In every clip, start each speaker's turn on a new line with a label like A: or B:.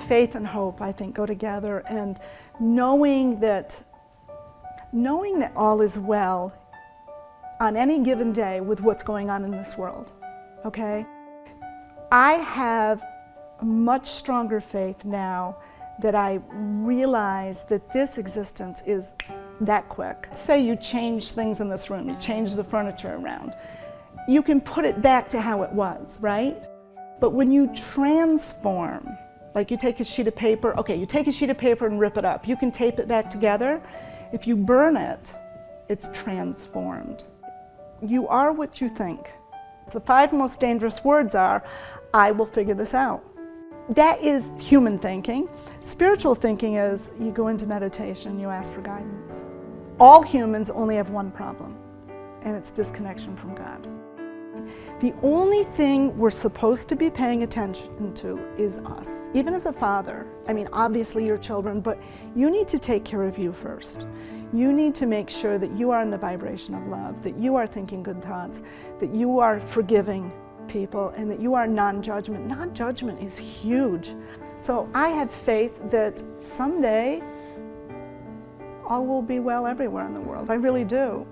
A: Faith and hope, I think, go together, and knowing that all is well on any given day with what's going on in this world, okay? I have a much stronger faith now that I realize that this existence is that quick. Say you change things in this room, you change the furniture around, you can put it back to how it was, right? But when you transform, like you take a sheet of paper, okay, you take a sheet of paper and rip it up. You can tape it back together. If you burn it, it's transformed. You are what you think. So the 5 most dangerous words are, I will figure this out. That is human thinking. Spiritual thinking is, you go into meditation, you ask for guidance. All humans only have one problem, and it's disconnection from God. The only thing we're supposed to be paying attention to is us. Even as a father, I mean, obviously your children, but you need to take care of you first. You need to make sure that you are in the vibration of love, that you are thinking good thoughts, that you are forgiving people, and that you are non-judgment. Non-judgment is huge. So I have faith that someday all will be well everywhere in the world. I really do.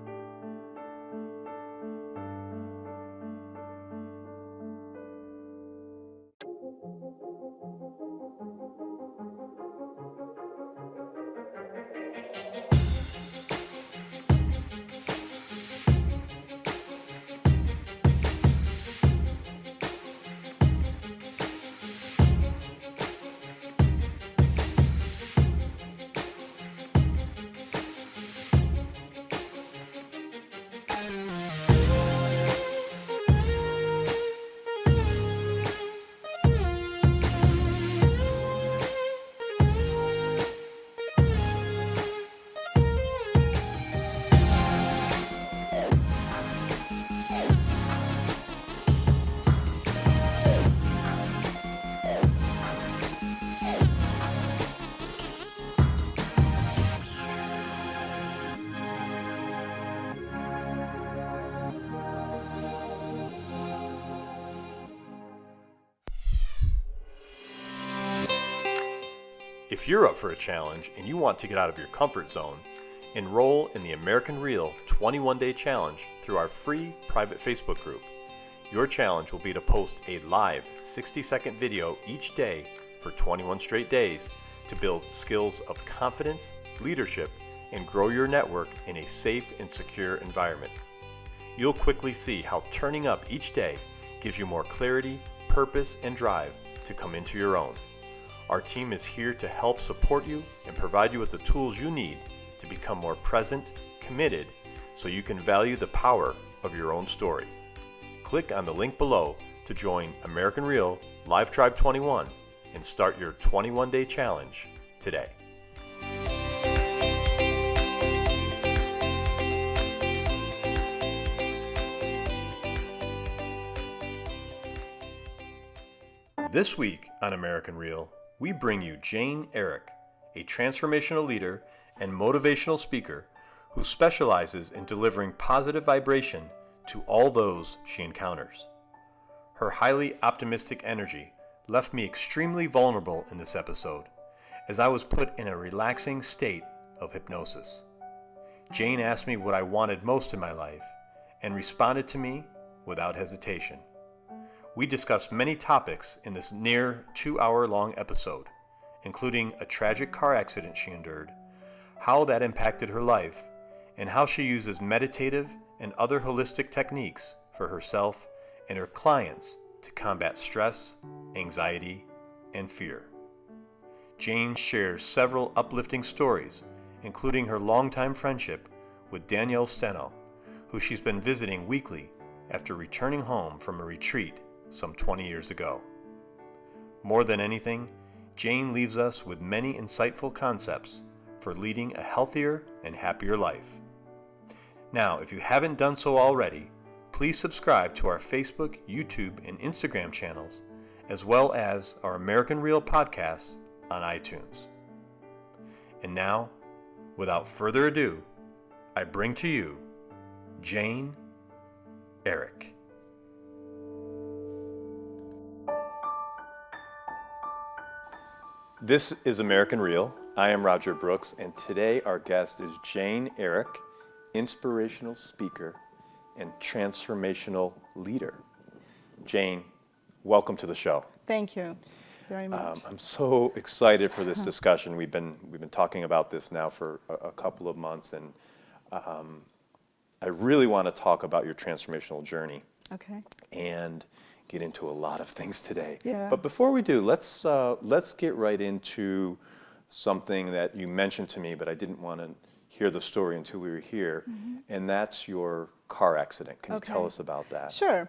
B: If you're up for a challenge and you want to get out of your comfort zone, enroll in the American Real 21-Day Challenge through our free private Facebook group. Your challenge will be to post a live 60-second video each day for 21 straight days to build skills of confidence, leadership, and grow your network in a safe and secure environment. You'll quickly see how turning up each day gives you more clarity, purpose, and drive to come into your own. Our team is here to help support you and provide you with the tools you need to become more present, committed, so you can value the power of your own story. Click on the link below to join American Real Live Tribe 21 and start your 21-day challenge today. This week on American Real, we bring you Jane Ehrich, a transformational leader and motivational speaker who specializes in delivering positive vibration to all those she encounters. Her highly optimistic energy left me extremely vulnerable in this episode, as I was put in a relaxing state of hypnosis. Jane asked me what I wanted most in my life and responded to me without hesitation. We discussed many topics in this near 2-hour-long episode, including a tragic car accident she endured, how that impacted her life, and how she uses meditative and other holistic techniques for herself and her clients to combat stress, anxiety, and fear. Jane shares several uplifting stories, including her longtime friendship with Danielle Steno, who she's been visiting weekly after returning home from a retreat some 20 years ago. More than anything, Jane leaves us with many insightful concepts for leading a healthier and happier life. Now, if you haven't done so already, please subscribe to our Facebook, YouTube, and Instagram channels, as well as our American Real podcasts on iTunes. And now, without further ado, I bring to you Jane Ehrich. This is American Real. I am Roger Brooks, and today our guest is Jane Ehrich, inspirational speaker and transformational leader. Jane, welcome to the show.
A: Thank you very much.
B: I'm so excited for this discussion. We've been talking about this now for a couple of months, and I really want to talk about your transformational journey.
A: Okay.
B: And get into a lot of things today.
A: Yeah.
B: But before we do, let's get right into something that you mentioned to me, but I didn't want to hear the story until we were here, and that's your car accident. Can you tell us about that?
A: Sure.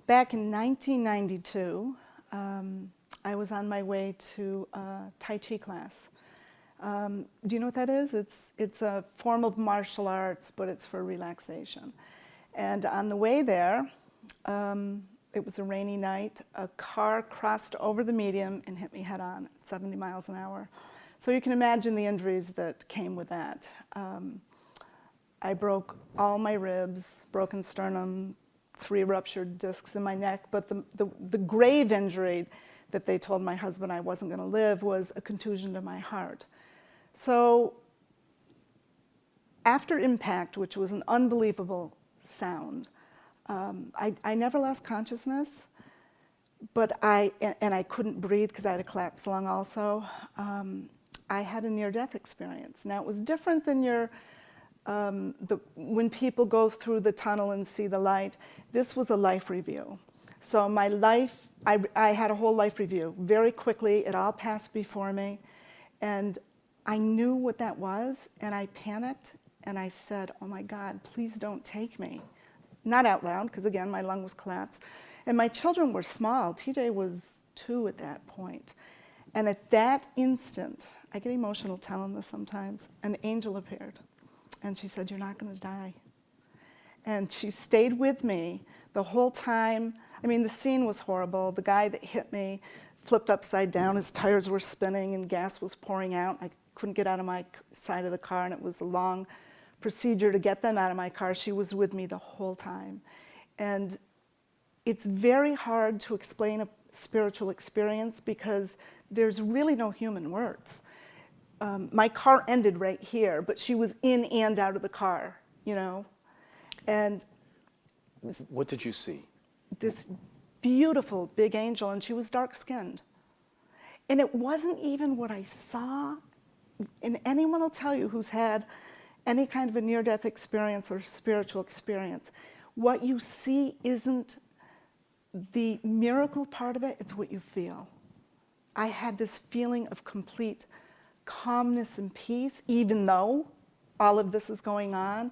A: Back in 1992, I was on my way to a Tai Chi class. Do you know what that is? It's a form of martial arts, but it's for relaxation. And on the way there, it was a rainy night. A car crossed over the median and hit me head on at 70 miles an hour. So you can imagine the injuries that came with that. I broke all my ribs, broken sternum, 3 ruptured discs in my neck, but the grave injury that they told my husband I wasn't going to live was a contusion to my heart. So after impact, which was an unbelievable sound, I never lost consciousness, but I couldn't breathe because I had a collapsed lung also. I had a near-death experience. Now, it was different than when people go through the tunnel and see the light. This was a life review. So my life, I had a whole life review. Very quickly, it all passed before me, and I knew what that was, and I panicked, and I said, oh my God, please don't take me. Not out loud, because again, my lung was collapsed. And my children were small. TJ was 2 at that point. And at that instant, I get emotional telling this sometimes, an angel appeared. And she said, you're not going to die. And she stayed with me the whole time. I mean, the scene was horrible. The guy that hit me flipped upside down. His tires were spinning and gas was pouring out. I couldn't get out of my side of the car, and it was a long procedure to get them out of my car. She was with me the whole time. And it's very hard to explain a spiritual experience because there's really no human words. My car ended right here, but she was in and out of the car, you know. And
B: what did you see?
A: This beautiful big angel, and she was dark-skinned. And it wasn't even what I saw, and anyone will tell you who's had any kind of a near-death experience or spiritual experience, what you see isn't the miracle part of it, it's what you feel. I had this feeling of complete calmness and peace, even though all of this is going on,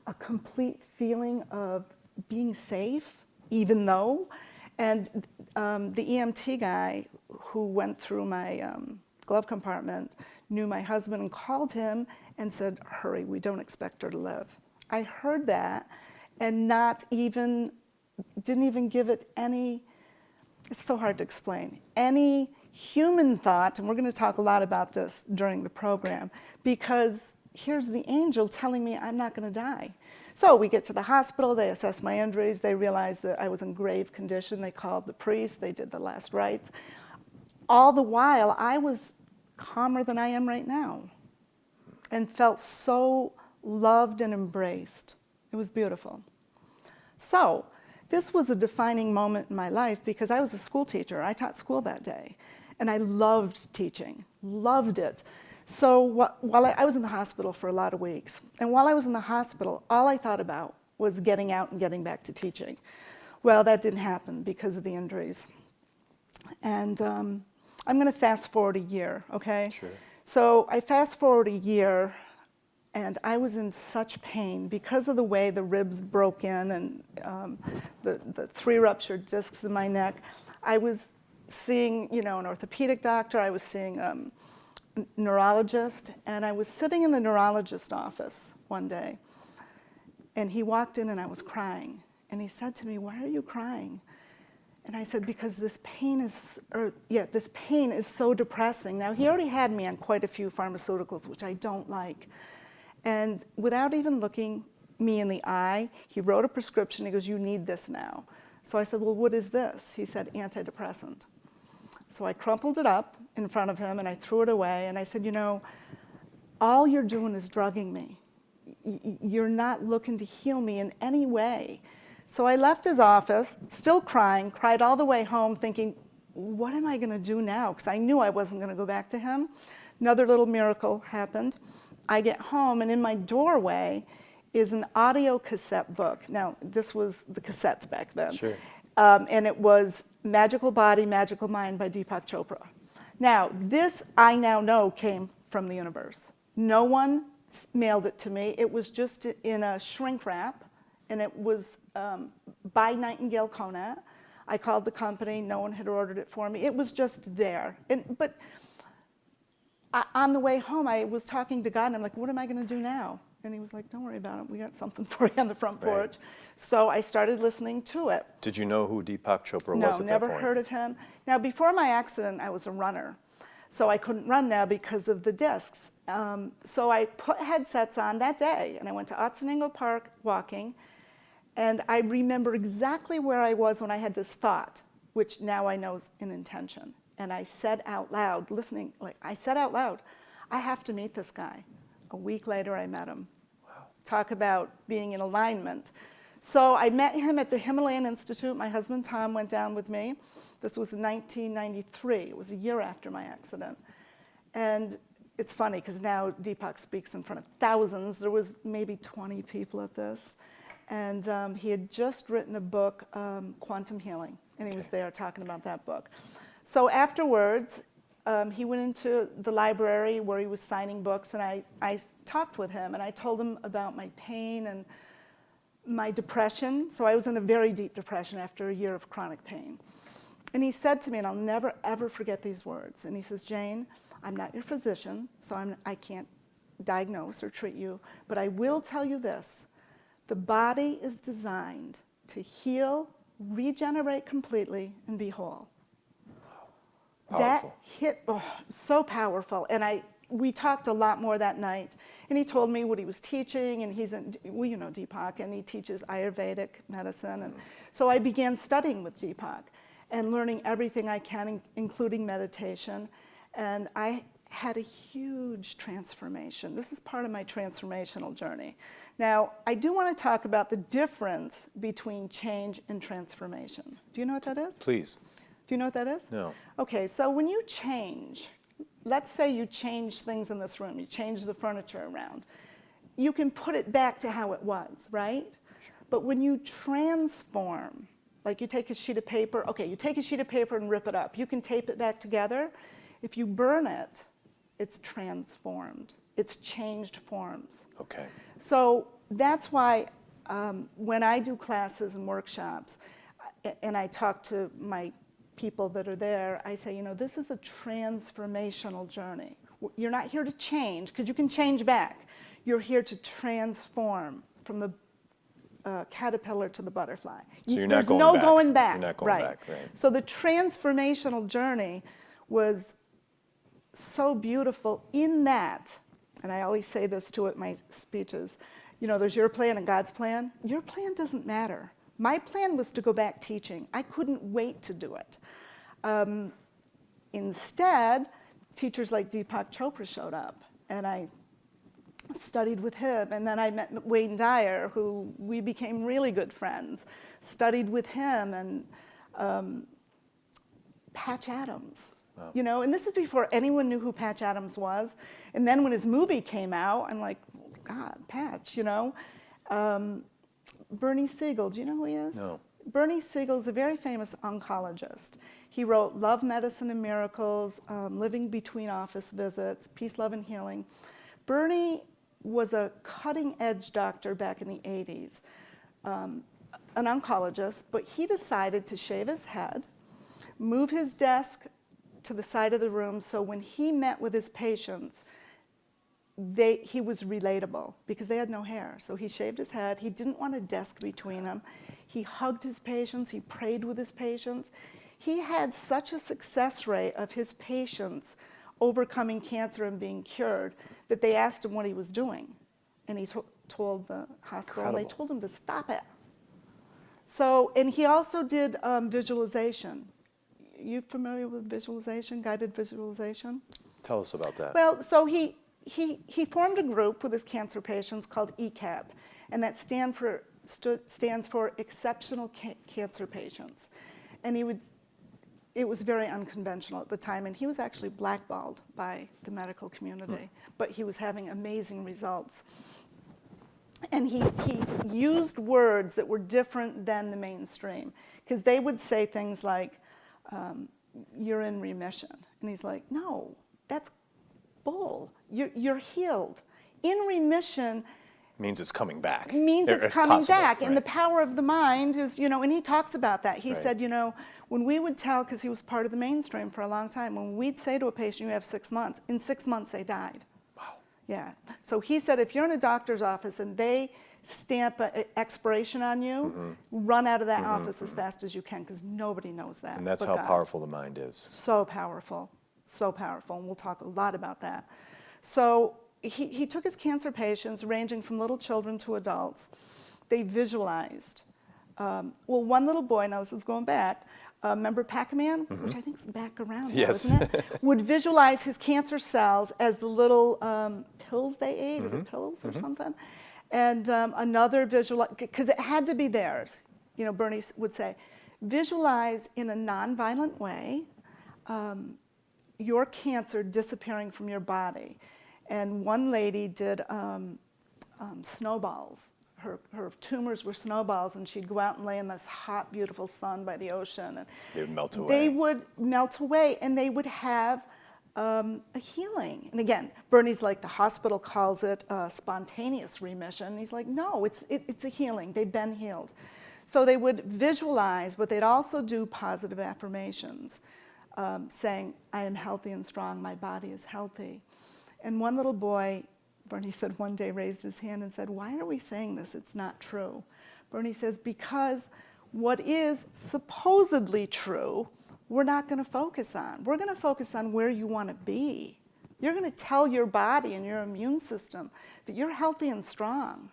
A: a complete feeling of being safe, even though, and the EMT guy who went through my glove compartment knew my husband and called him and said, hurry, we don't expect her to live. I heard that and didn't even give it any, it's so hard to explain, any human thought, and we're going to talk a lot about this during the program, because here's the angel telling me I'm not going to die. So we get to the hospital, they assess my injuries, they realize that I was in grave condition, they called the priest, they did the last rites. All the while, I was calmer than I am right now and felt so loved and embraced. It was beautiful. So this was a defining moment in my life because I was a school teacher. I taught school that day, and I loved teaching, loved it. So while I was in the hospital for a lot of weeks, and while I was in the hospital, all I thought about was getting out and getting back to teaching. Well, that didn't happen because of the injuries. And I'm going to fast forward a year, okay?
B: Sure. So
A: I fast forward a year, and I was in such pain because of the way the ribs broke in and the 3 ruptured discs in my neck. I was seeing, an orthopedic doctor. I was seeing a neurologist, and I was sitting in the neurologist's office one day, and he walked in, and I was crying. And he said to me, "Why are you crying?" And I said, because this pain is so depressing. Now, he already had me on quite a few pharmaceuticals, which I don't like. And without even looking me in the eye, he wrote a prescription. He goes, "You need this now." So I said, "Well, what is this?" He said, "Antidepressant." So I crumpled it up in front of him and I threw it away and I said, you know, all you're doing is drugging me. You're not looking to heal me in any way. So I left his office, still crying, cried all the way home thinking, what am I going to do now? Because I knew I wasn't going to go back to him. Another little miracle happened. I get home and in my doorway is an audio cassette book. Now, this was the cassettes back then.
B: Sure.
A: And it was Magical Body, Magical Mind by Deepak Chopra. Now, this I now know came from the universe. No one mailed it to me. It was just in a shrink wrap, and it was by Nightingale Conant. I called the company. No one had ordered it for me. It was just there. But on the way home, I was talking to God, and I'm like, what am I going to do now? And he was like, don't worry about it. We got something for you on the front porch.
B: Right.
A: So I started listening to it.
B: Did you know who Deepak Chopra was at that point?
A: No, never heard of him. Now, before my accident, I was a runner. So I couldn't run now because of the discs. So I put headsets on that day, and I went to Otsoningo Park walking, and I remember exactly where I was when I had this thought, which now I know is an intention. And I said out loud, listening, like I said out loud, I have to meet this guy. A week later, I met him. Wow. Talk about being in alignment. So I met him at the Himalayan Institute. My husband, Tom, went down with me. This was in 1993. It was a year after my accident. And it's funny, because now Deepak speaks in front of thousands. There was maybe 20 people at this. And he had just written a book, Quantum Healing. And he was there talking about that book. So afterwards, he went into the library where he was signing books, and I talked with him, and I told him about my pain and my depression. So I was in a very deep depression after a year of chronic pain. And he said to me, and I'll never, ever forget these words, and he says, Jane, I'm not your physician, so I can't diagnose or treat you, but I will tell you this. The body is designed to heal, regenerate completely, and be whole.
B: Powerful.
A: That hit so powerful, and we talked a lot more that night. And he told me what he was teaching, and you know Deepak, and he teaches Ayurvedic medicine, and so I began studying with Deepak and learning everything I can, including meditation. And I had a huge transformation. This is part of my transformational journey. Now, I do want to talk about the difference between change and transformation. Do you know what that is?
B: Please.
A: Do you know what that is?
B: No.
A: Okay, so when you change, let's say you change things in this room, you change the furniture around, you can put it back to how it was, right? Sure. But when you transform, like you take a sheet of paper, okay, you take a sheet of paper and rip it up. You can tape it back together. If you burn it, it's transformed. It's changed forms.
B: Okay.
A: So that's why when I do classes and workshops, and I talk to my people that are there, I say, you know, this is a transformational journey. You're not here to change, because you can change back. You're here to transform from the caterpillar to the butterfly.
B: So you're not going
A: There's no
B: back.
A: going back.
B: You're not going back, right.
A: So the transformational journey was so beautiful in that, and I always say this too at my speeches, you know, there's your plan and God's plan. Your plan doesn't matter. My plan was to go back teaching. I couldn't wait to do it. Instead, teachers like Deepak Chopra showed up, and I studied with him. And then I met Wayne Dyer, who we became really good friends, studied with him, and Patch Adams. Wow. You know, and this is before anyone knew who Patch Adams was. And then when his movie came out, I'm like, God, Patch, you know. Bernie Siegel, do you know who he is?
B: No.
A: Bernie Siegel is a very famous oncologist. He wrote Love, Medicine, and Miracles, Living Between Office Visits, Peace, Love, and Healing. Bernie was a cutting-edge doctor back in the 80s, an oncologist, but he decided to shave his head, move his desk to the side of the room, so when he met with his patients, he was relatable because they had no hair. So he shaved his head. He didn't want a desk between them. He hugged his patients. He prayed with his patients. He had such a success rate of his patients overcoming cancer and being cured that they asked him what he was doing. And he told the hospital, and they told him to stop it. So, and he also did visualization. you familiar with visualization, guided visualization?
B: Tell us about that.
A: Well, so he formed a group with his cancer patients called ECAP, and that stands for Exceptional Cancer Patients. And it was very unconventional at the time, and he was actually blackballed by the medical community, but he was having amazing results. And he used words that were different than the mainstream, because they would say things like, you're in remission. And he's like, no, that's bull. You're healed. In remission
B: means it's coming back.
A: Means it's coming
B: possible,
A: back.
B: right.
A: And the power of the mind is, and he talks about that. He
B: Right.
A: said, when we would tell, because he was part of the mainstream for a long time, when we'd say to a patient, you have 6 months, in 6 months they died.
B: Wow.
A: Yeah. So he said, if you're in a doctor's office and they stamp an expiration on you, run out of that office as fast as you can, because nobody knows that.
B: And that's
A: but
B: how
A: God.
B: powerful the mind is.
A: So powerful, and we'll talk a lot about that. So he took his cancer patients, ranging from little children to adults. They visualized. One little boy, now this is going back, remember Pac-Man, which I think is back around now,
B: Yes.
A: isn't it? Would visualize his cancer cells as the little pills they ate. Is it pills or something? And another visual, because it had to be theirs. Bernie would say, visualize in a nonviolent way your cancer disappearing from your body. And one lady did snowballs. Her tumors were snowballs, and she'd go out and lay in this hot, beautiful sun by the ocean. And
B: they would melt away.
A: They would melt away, and they would have a healing. And again, Bernie's like, the hospital calls it spontaneous remission. He's like, no, it's a healing. They've been healed. So they would visualize, but they'd also do positive affirmations, saying, I am healthy and strong, my body is healthy. And one little boy, Bernie said, one day raised his hand and said, why are we saying this? It's not true. Bernie says, because what is supposedly true, we're not going to focus on. We're going to focus on where you want to be. You're going to tell your body and your immune system that you're healthy and strong.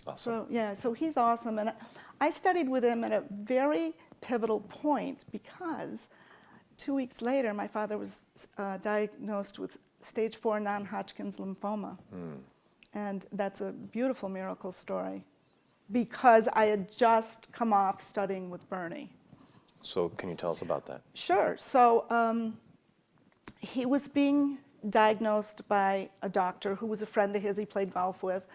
B: Awesome.
A: So he's awesome. And I studied with him at a very pivotal point, because 2 weeks later, my father was diagnosed with stage 4 non-Hodgkin's lymphoma. And that's a beautiful miracle story, because I had just come off studying with Bernie.
B: So can you tell us about that?
A: Sure. So he was being diagnosed by a doctor who was a friend of his he played golf with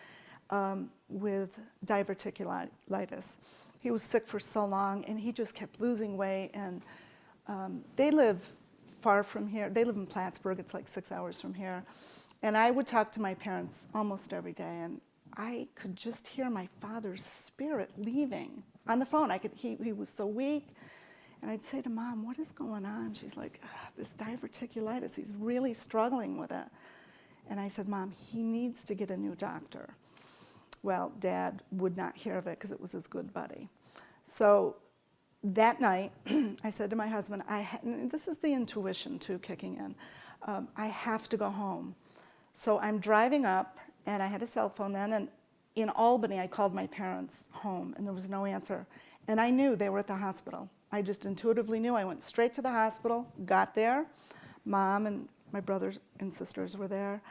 A: diverticulitis. He was sick for so long, and he just kept losing weight. And they live far from here. They live in Plattsburgh. It's like 6 hours from here. And I would talk to my parents almost every day, and I could just hear my father's spirit leaving on the phone. He was so weak. And I'd say to Mom, what is going on? She's like, this diverticulitis, he's really struggling with it. And I said, Mom, he needs to get a new doctor. Well, Dad would not hear of it, because it was his good buddy. So that night, I said to my husband, and this is the intuition too kicking in, I have to go home. So I'm driving up, and I had a cell phone then, and in Albany, I called my parents home, and there was no answer. And I knew they were at the hospital. I just intuitively knew. I went straight to the hospital, got there. Mom and my brothers and sisters were there,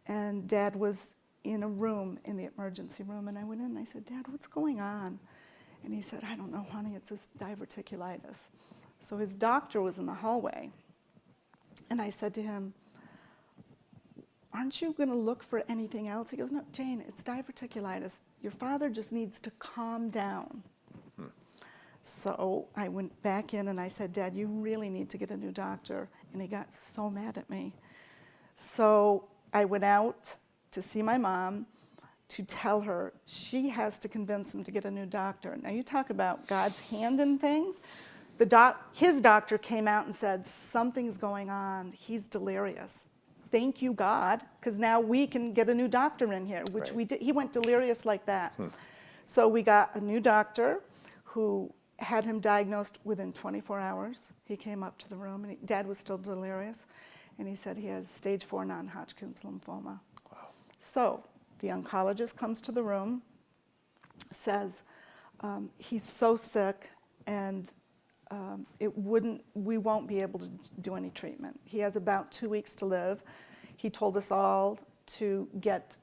A: and Dad was in a room, in the emergency room. And I went in and I said, Dad, what's going on? And he said, I don't know, honey, it's this diverticulitis. So his doctor was in the hallway. And I said to him, aren't you going to look for anything else? He goes, no, Jane, it's diverticulitis. Your father just needs to calm down. So I went back in and I said, Dad, you really need to get a new doctor. And he got so mad at me. So I went out to see my mom to tell her she has to convince him to get a new doctor. Now you talk about God's hand in things. His doctor came out and said, something's going on. He's delirious. Thank you, God, because now we can get a new doctor in here, which we did. He went delirious like that. So we got a new doctor who had him diagnosed within 24 hours. He came up to the room, and Dad was still delirious, and he said he has stage 4 non-Hodgkin's lymphoma.
B: Wow.
A: So the oncologist comes to the room, says he's so sick, and we won't be able to do any treatment. He has about 2 weeks to live. He told us all to get,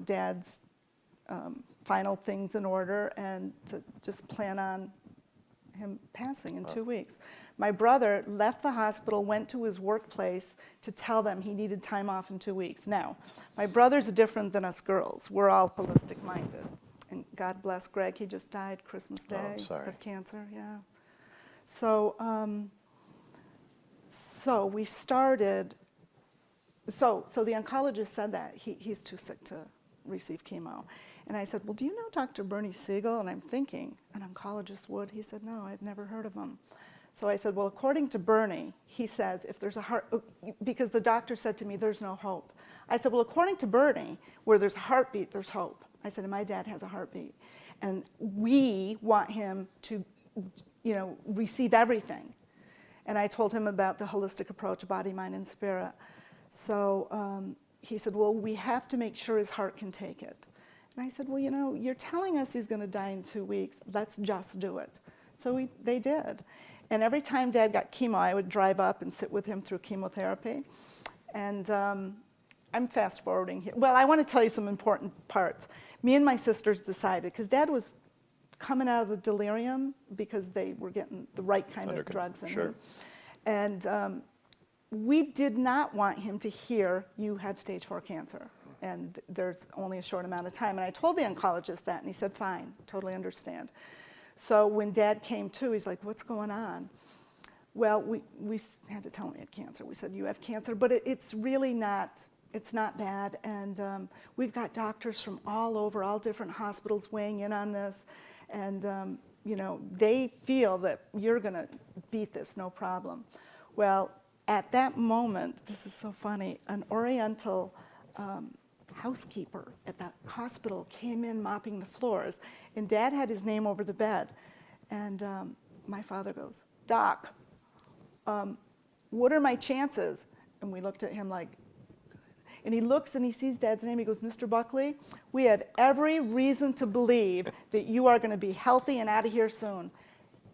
A: Dad's final things in order and to just plan on him passing in 2 weeks. My brother left the hospital, went to his workplace to tell them he needed time off in 2 weeks. Now, my brother's different than us girls. We're all holistic minded. And God bless Greg, he just died Christmas Day of cancer, yeah. So, so we started, so the oncologist said that he's too sick to receive chemo. And I said, well, do you know Dr. Bernie Siegel? And I'm thinking, an oncologist would. He said, no, I've never heard of him. So I said, well, according to Bernie, he says if there's a heart, because the doctor said to me, there's no hope. I said, well, according to Bernie, where there's a heartbeat, there's hope. I said, and my dad has a heartbeat. And we want him to, receive everything. And I told him about the holistic approach, body, mind, and spirit. So he said, well, we have to make sure his heart can take it. And I said, well, you're telling us he's going to die in 2 weeks. Let's just do it. So they did. And every time Dad got chemo, I would drive up and sit with him through chemotherapy. And I'm fast forwarding here. Well, I want to tell you some important parts. Me and my sisters decided, because Dad was coming out of the delirium because they were getting the right kind of drugs in him. And we did not want him to hear you had stage 4 cancer. And there's only a short amount of time. And I told the oncologist that, and he said, fine, totally understand. So when Dad came to, he's like, what's going on? Well, we had to tell him he had cancer. We said, you have cancer, but it's really not, it's not bad. And we've got doctors from all over, all different hospitals weighing in on this. And, they feel that you're going to beat this, no problem. Well, at that moment, this is so funny, an Oriental housekeeper at the hospital came in mopping the floors, and Dad had his name over the bed. And my father goes, Doc, what are my chances? And we looked at him like, and he looks and he sees Dad's name. He goes, Mr. Buckley, we have every reason to believe that you are going to be healthy and out of here soon.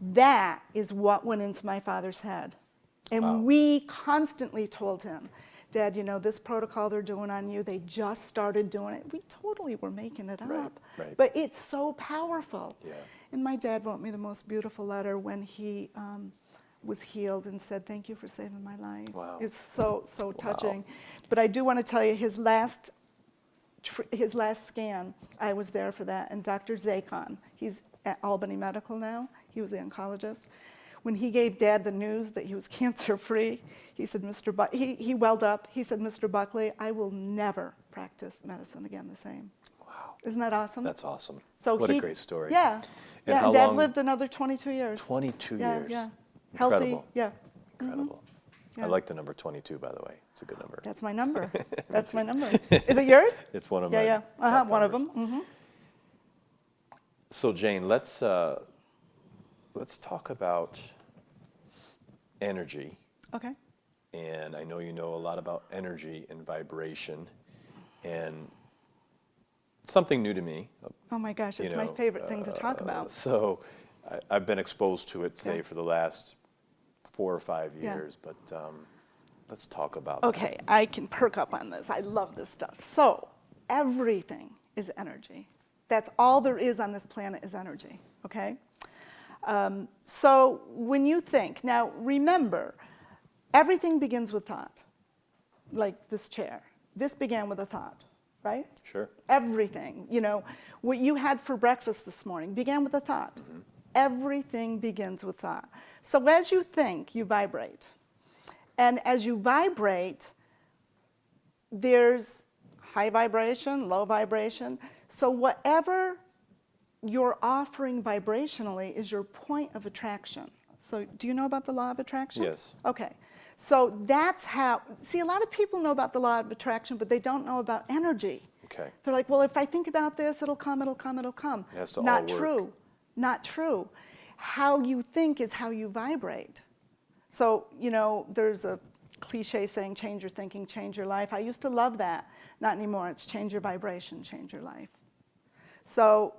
A: That is what went into my father's head. And we constantly told him, Dad, this protocol they're doing on you, they just started doing it. We totally were making it up.
B: Right.
A: But it's so powerful.
B: Yeah.
A: And my dad wrote me the most beautiful letter when he was healed and said, thank you for saving my life.
B: Wow.
A: It's so touching. But I do want to tell you, his last scan, I was there for that. And Dr. Zakon, he's at Albany Medical now. He was the oncologist. When he gave Dad the news that he was cancer-free, he said, he welled up. He said, Mr. Buckley, I will never practice medicine again the same.
B: Wow.
A: Isn't that awesome?
B: That's awesome.
A: So
B: what a great story.
A: Yeah.
B: And how
A: Dad
B: long?
A: lived another 22 years.
B: 22 years.
A: Yeah.
B: Incredible.
A: Healthy. Yeah.
B: Incredible.
A: Mm-hmm.
B: I like the number 22, by the way. It's a good number.
A: That's my number. That's my number. Is it yours?
B: It's one of my
A: top one
B: numbers.
A: of them. Mm-hmm.
B: So Jane, let's talk about energy.
A: Okay.
B: And I know you know a lot about energy and vibration, and something new to me.
A: Oh my gosh, it's my favorite thing to talk about.
B: So I've been exposed to it, say, for the last 4 or 5 years, but let's talk about that.
A: Okay, I can perk up on this. I love this stuff. So everything is energy. That's all there is on this planet is energy, okay? So when you think, now remember, everything begins with thought, like this chair. This began with a thought, right?
B: Sure.
A: Everything, what you had for breakfast this morning began with a thought. Mm-hmm. Everything begins with thought. So as you think, you vibrate. And as you vibrate, there's high vibration, low vibration. So whatever you're offering vibrationally is your point of attraction. So do you know about the law of attraction?
B: Yes.
A: Okay. So that's how, see, a lot of people know about the law of attraction, but they don't know about energy.
B: Okay.
A: They're like, well, if I think about this, it'll come, it'll come, it'll come.
B: It has to
A: Not
B: all work.
A: true. Not true. How you think is how you vibrate. So, there's a cliche saying, change your thinking, change your life. I used to love that. Not anymore. It's change your vibration, change your life. So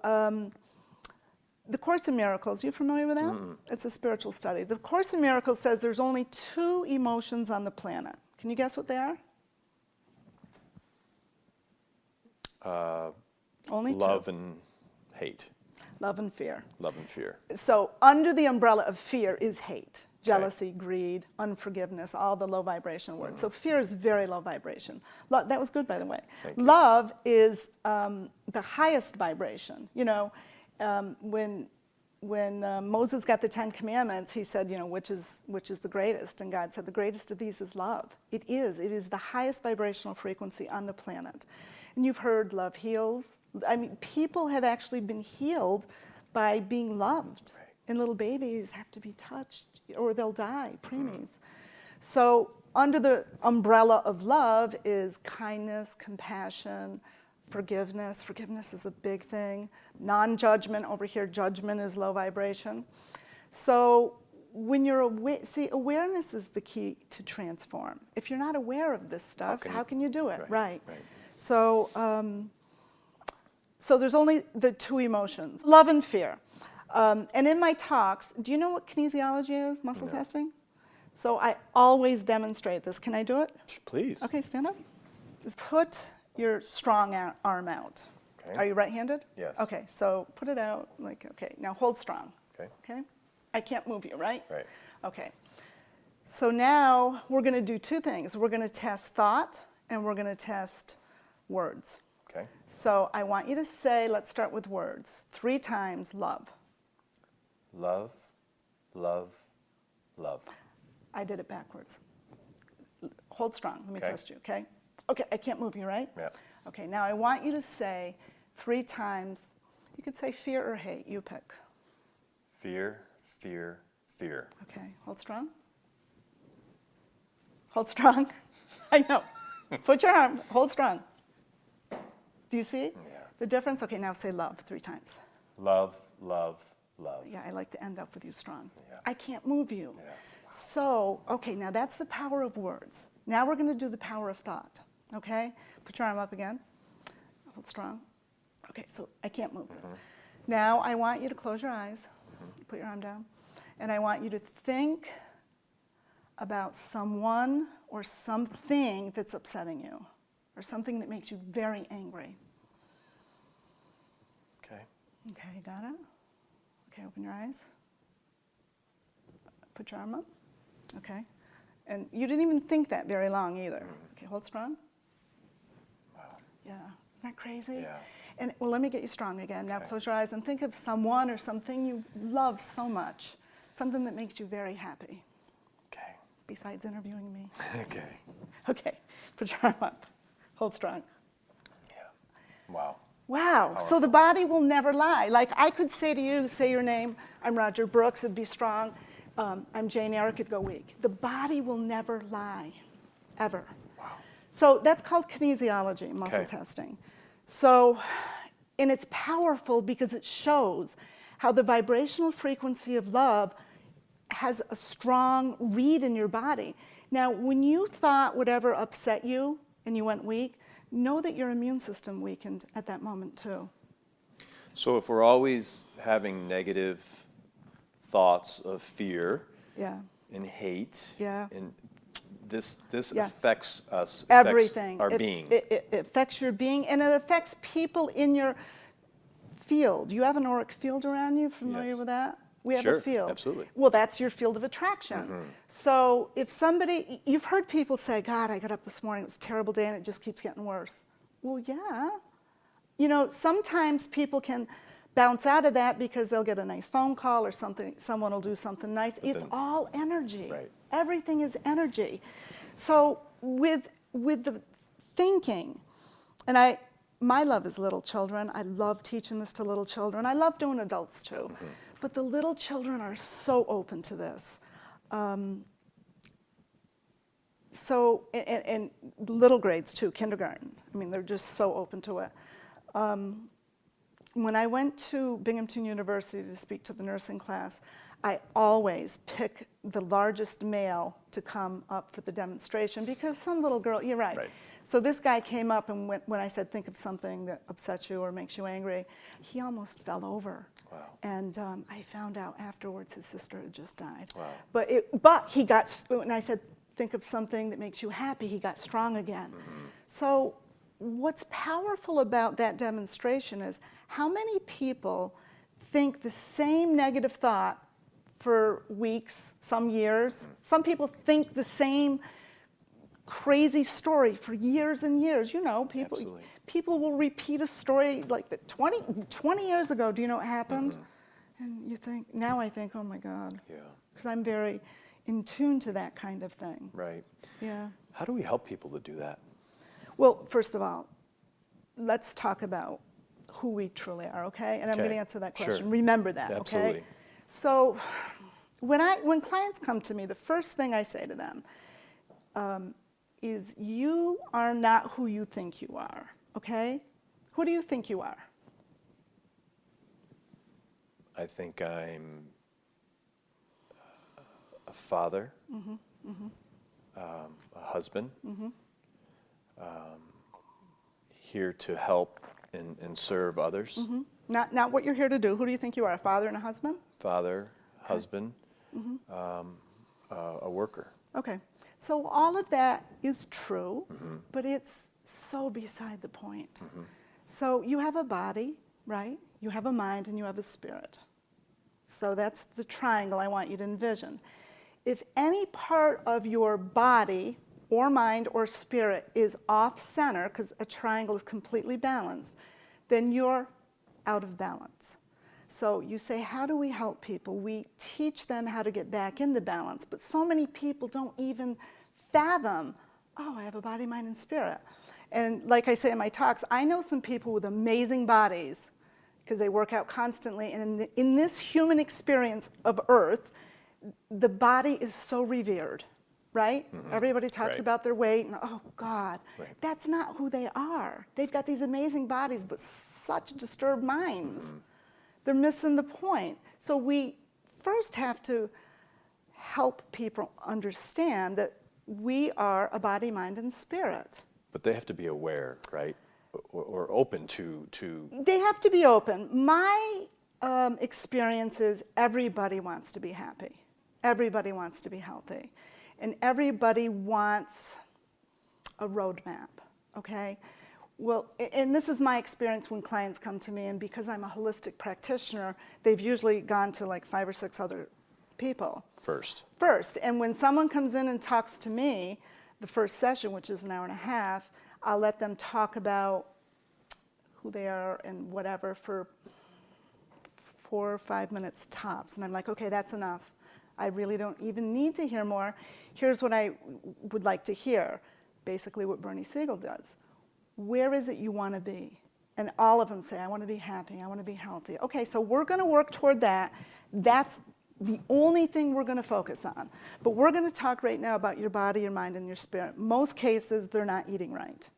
A: The Course in Miracles, you familiar with that? It's a spiritual study. The Course in Miracles says there's only 2 emotions on the planet. Can you guess what they are? Only 2.
B: Love and hate.
A: Love and fear.
B: Love and fear.
A: So under the umbrella of fear is hate, jealousy, greed, unforgiveness, all the low vibration words. So fear is very low vibration. That was good, by the way.
B: Thank you.
A: Love is the highest vibration. You know, when Moses got the 10 Commandments, he said, you know, which is the greatest? And God said, the greatest of these is love. It is the highest vibrational frequency on the planet. And you've heard love heals. I mean, people have actually been healed by being loved.
B: Right.
A: And little babies have to be touched or they'll die, preemies. So under the umbrella of love is kindness, compassion, forgiveness. Forgiveness is a big thing. Non-judgment, over here, judgment is low vibration. So when you're aware, see, awareness is the key to transform. If you're not aware of this stuff, how can you do it? Right. So, so there's only the 2 emotions, love and fear. And in my talks, do you know what kinesiology is, muscle testing? So I always demonstrate this. Can I do it?
B: Please.
A: Okay, stand up. Just put your strong arm out.
B: Okay.
A: Are you right-handed?
B: Yes.
A: Okay, so put it out, like, okay, now hold strong.
B: Okay.
A: Okay? I can't move you, right?
B: Right.
A: Okay. So now we're going to do 2 things. We're going to test thought and we're going to test words.
B: Okay.
A: So I want you to say, let's start with words, 3 times love.
B: Love, love, love.
A: I did it backwards. Hold strong. Let me
B: Okay.
A: test you, okay? Okay, I can't move you, right?
B: Yeah.
A: Okay, now I want you to say 3 times, you could say fear or hate, you pick.
B: Fear, fear, fear.
A: Okay, hold strong. Hold strong. I know. Put your arm, hold strong. Do you see the difference? Okay, now say love 3 times.
B: Love, love, love.
A: Yeah, I like to end up with you strong.
B: Yeah.
A: I can't move you.
B: Yeah. Wow.
A: So, okay, now that's the power of words. Now we're going to do the power of thought. Okay? Put your arm up again. Hold strong. Okay, so I can't move. Now I want you to close your eyes. Put your arm down. And I want you to think about someone or something that's upsetting you, or something that makes you very angry.
B: Okay.
A: Okay, you got it? Okay, open your eyes. Put your arm up. Okay. And you didn't even think that very long either. Okay, hold strong.
B: Wow.
A: Yeah. Isn't that crazy?
B: Yeah.
A: And well, let me get you strong again. Now
B: Okay.
A: close your eyes and think of someone or something you love so much, something that makes you very happy,
B: Okay.
A: besides interviewing me.
B: Okay.
A: Okay, put your arm up. Hold strong.
B: Yeah. Wow.
A: Wow, so the body will never lie. Like I could say to you, say your name, I'm Roger Brooks, it'd be strong. I'm Jane Ehrich, it'd go weak. The body will never lie, ever.
B: Wow.
A: So that's called kinesiology, muscle testing. So, and it's powerful because it shows how the vibrational frequency of love has a strong read in your body. Now, when you thought whatever upset you and you went weak, know that your immune system weakened at that moment too.
B: So if we're always having negative thoughts of fear and hate, and this affects us,
A: everything,
B: our being.
A: It affects your being, and it affects people in your field. You have an auric field around you. Familiar with that? We have a field.
B: Absolutely.
A: Well, that's your field of attraction. So if somebody, you've heard people say, God, I got up this morning, it was a terrible day, and it just keeps getting worse. Well, yeah. You know, sometimes people can bounce out of that because they'll get a nice phone call or something, someone will do something nice. It's all energy.
B: Right.
A: Everything is energy. So with the thinking, and my love is little children. I love teaching this to little children. I love doing adults too. But the little children are so open to this. So, and little grades too, kindergarten. I mean, they're just so open to it. When I went to Binghamton University to speak to the nursing class, I always pick the largest male to come up for the demonstration because some little girl, you're right. So this guy came up and when I said, think of something that upsets you or makes you angry, he almost fell over.
B: Wow.
A: And I found out afterwards his sister had just died.
B: Wow.
A: But he got, when I said, think of something that makes you happy, he got strong again.
B: Mm-hmm.
A: So what's powerful about that demonstration is how many people think the same negative thought for weeks, some years.
B: Mm-hmm.
A: Some people think the same crazy story for years and years. You know, people will repeat a story like that 20 years ago. Do you know what happened?
B: Mm-hmm.
A: And you think, now I think, oh my God.
B: Yeah.
A: Because I'm very in tune to that kind of thing.
B: Right.
A: Yeah.
B: How do we help people to do that?
A: Well, first of all, let's talk about who we truly are, okay? And I'm going to answer that question.
B: Sure.
A: Remember that,
B: Absolutely.
A: okay? So when clients come to me, the first thing I say to them is you are not who you think you are, okay? Who do you think you are?
B: I think I'm a father,
A: Mm-hmm. Mm-hmm.
B: a husband,
A: Mm-hmm.
B: here to help and serve others.
A: Mm-hmm. Not what you're here to do. Who do you think you are, a father and a husband?
B: Father, husband,
A: Mm-hmm.
B: a worker.
A: Okay, so all of that is true,
B: Mm-hmm.
A: but it's so beside the point.
B: Mm-hmm.
A: So you have a body, right? You have a mind and you have a spirit. So that's the triangle I want you to envision. If any part of your body or mind or spirit is off center, because a triangle is completely balanced, then you're out of balance. So you say, how do we help people? We teach them how to get back into balance, but so many people don't even fathom, oh, I have a body, mind, and spirit. And like I say in my talks, I know some people with amazing bodies because they work out constantly, and in this human experience of Earth, the body is so revered, right?
B: Mm-hmm.
A: Everybody talks
B: Right.
A: about their weight, and oh God,
B: Right.
A: that's not who they are. They've got these amazing bodies, but such disturbed minds.
B: Mm-hmm.
A: They're missing the point. So we first have to help people understand that we are a body, mind, and spirit.
B: But they have to be aware, right? Or open to.
A: They have to be open. My experience is everybody wants to be happy. Everybody wants to be healthy. And everybody wants a roadmap, okay? Well, and this is my experience when clients come to me, and because I'm a holistic practitioner, they've usually gone to like 5 or 6 other people.
B: First.
A: And when someone comes in and talks to me, the first session, which is an hour and a half, I'll let them talk about who they are and whatever for 4 or 5 minutes tops. And I'm like, okay, that's enough. I really don't even need to hear more. Here's what I would like to hear. Basically what Bernie Siegel does. Where is it you want to be? And all of them say, I want to be happy, I want to be healthy. Okay, so we're going to work toward that. That's the only thing we're going to focus on. But we're going to talk right now about your body, your mind, and your spirit. Most cases, they're not eating right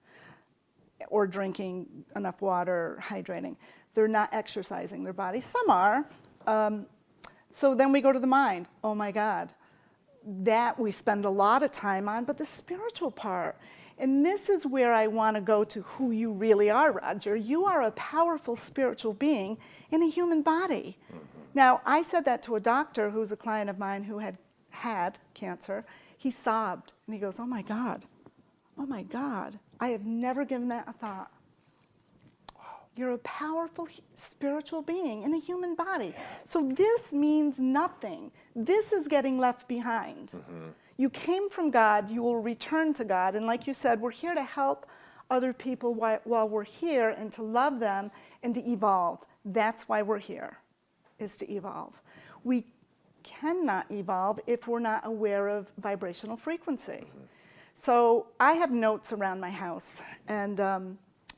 A: or drinking enough water, hydrating. They're not exercising their body. Some are. So then we go to the mind. Oh my God. That we spend a lot of time on, but the spiritual part. And this is where I want to go to who you really are, Roger. You are a powerful spiritual being in a human body. Mm-hmm. Now, I said that to a doctor who's a client of mine who had cancer. He sobbed, and he goes, oh my God, I have never given that a thought. Wow. You're a powerful spiritual being in a human body. So this means nothing. This is getting left behind. Mm-hmm. You came from God, you will return to God. And like you said, we're here to help other people while we're here and to love them and to evolve. That's why we're here, is to evolve. We cannot evolve if we're not aware of vibrational frequency. Mm-hmm. So I have notes around my house, and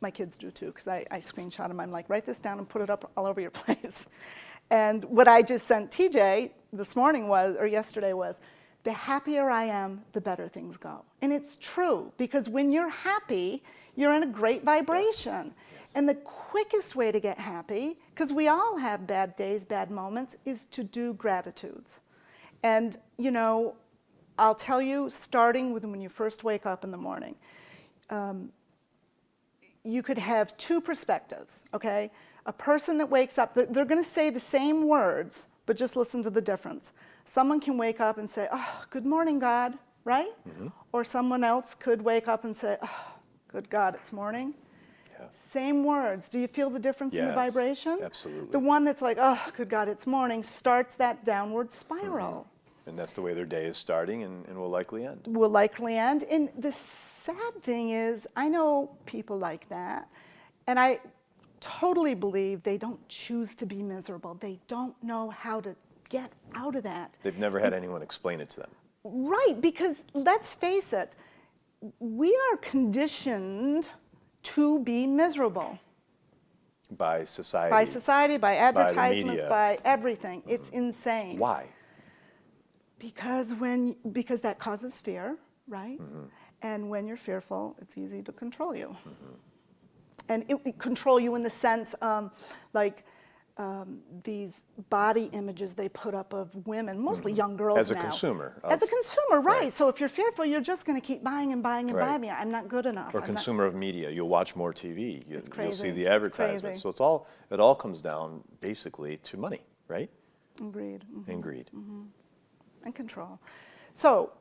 A: my kids do too, because I screenshot them. I'm like, write this down and put it up all over your place. And what I just sent TJ this morning or yesterday was, the happier I am, the better things go. And it's true, because when you're happy, you're in a great vibration. Yes. And the quickest way to get happy, because we all have bad days, bad moments, is to do gratitudes. And, you know, I'll tell you, starting with when you first wake up in the morning, you could have 2 perspectives, okay? A person that wakes up, they're going to say the same words, but just listen to the difference. Someone can wake up and say, oh, good morning, God, right? Mm-hmm. Or someone else could wake up and say, oh, good God, it's morning. Yeah. Same words. Do you feel the difference in the vibration?
B: Absolutely.
A: The one that's like, oh, good God, it's morning, starts that downward spiral.
B: Mm-hmm. And that's the way their day is starting and will likely end.
A: Will likely end. And the sad thing is, I know people like that, and I totally believe they don't choose to be miserable. They don't know how to get out of that.
B: They've never had anyone explain it to them.
A: Right, because let's face it, we are conditioned to be miserable.
B: By society.
A: By society, by advertisements, by everything. Mm-hmm. It's insane.
B: Why?
A: Because that causes fear, right? Mm-hmm. And when you're fearful, it's easy to control you. Mm-hmm. And it control you in the sense these body images they put up of women, mostly young girls
B: as a
A: now.
B: Consumer.
A: As a consumer, right. So if you're fearful, you're just going to keep buying and buying and buying. I'm not good enough.
B: Or consumer of media. You'll watch more TV.
A: It's crazy.
B: You'll see the advertisements. So it all comes down basically to money, right?
A: And greed. Mm-hmm.
B: And greed.
A: Mm-hmm. And control. So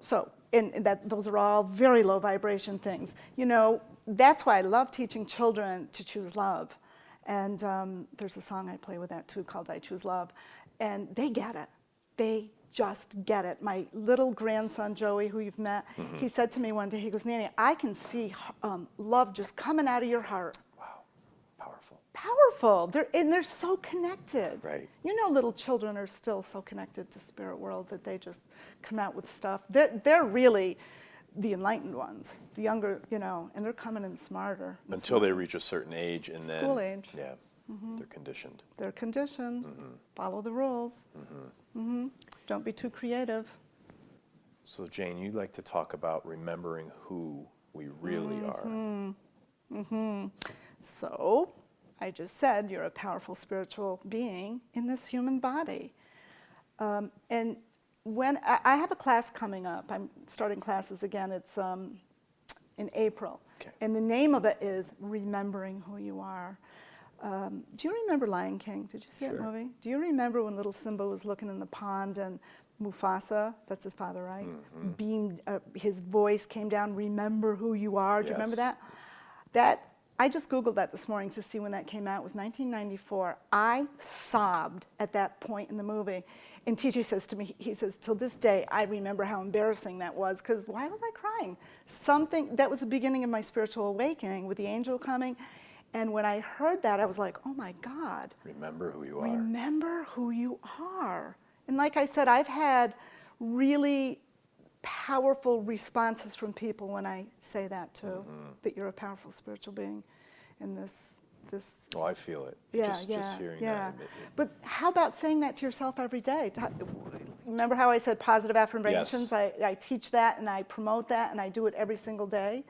A: those are all very low vibration things. You know, that's why I love teaching children to choose love. And there's a song I play with that too called I Choose Love. And they get it. They just get it. My little grandson, Joey, who you've met, mm-hmm. he said to me one day, he goes, Nanny, I can see love just coming out of your heart.
B: Wow, powerful.
A: Powerful. They're so connected.
B: Right.
A: You know, little children are still so connected to spirit world that they just come out with stuff. They're really the enlightened ones, the younger, you know, and they're coming in smarter.
B: Until they reach a certain age and then...
A: School age.
B: Yeah,
A: mm-hmm.
B: They're conditioned.
A: They're conditioned. Mm-hmm. Follow the rules. Mm-hmm. Mm-hmm. Don't be too creative.
B: So Jane, you like to talk about remembering who we really are.
A: Mm-hmm. So, I just said you're a powerful spiritual being in this human body. And when I have a class coming up, I'm starting classes again, it's in April. Okay. And the name of it is Remembering Who You Are. Do you remember Lion King? Did you see that movie? Do you remember when little Simba was looking in the pond and Mufasa, that's his father, right? Mm-hmm. Beamed, his voice came down, remember who you are. Do you remember that? I just Googled that this morning to see when that came out. It was 1994. I sobbed at that point in the movie. And TJ says to me, he says, till this day, I remember how embarrassing that was, because why was I crying? That was the beginning of my spiritual awakening with the angel coming. And when I heard that, I was like, oh my God.
B: Remember who you are.
A: Remember who you are. And like I said, I've had really powerful responses from people when I say that too, mm-hmm. that you're a powerful spiritual being in this.
B: Oh, I feel it. Just hearing that.
A: But how about saying that to yourself every day? Remember how I said positive affirmations? Yes. I teach that and I promote that and I do it every single day.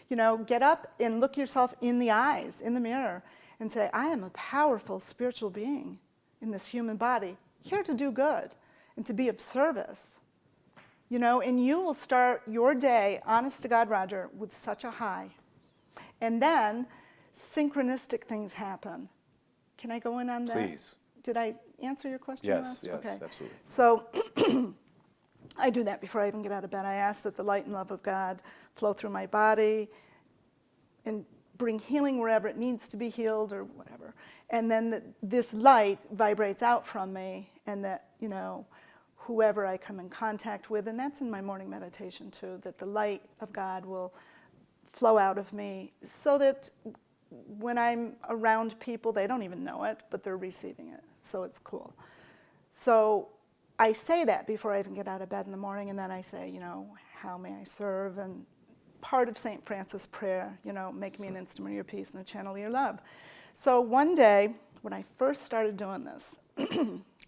A: You know, get up and look yourself in the eyes, in the mirror, and say, I am a powerful spiritual being in this human body, here to do good and to be of service. You know, and you will start your day, honest to God, Roger, with such a high. And then synchronistic things happen. Can I go in on that?
B: Please.
A: Did I answer your question?
B: Yes,
A: okay.
B: Absolutely.
A: So I do that before I even get out of bed. I ask that the light and love of God flow through my body and bring healing wherever it needs to be healed or whatever. And then this light vibrates out from me, and that, you know, whoever I come in contact with, and that's in my morning meditation too, that the light of God will flow out of me so that when I'm around people, they don't even know it, but they're receiving it. So it's cool. So I say that before I even get out of bed in the morning, and then I say, you know, how may I serve? And part of St. Francis' prayer, you know, make me an instrument of your peace and a channel of your love. So one day, when I first started doing this,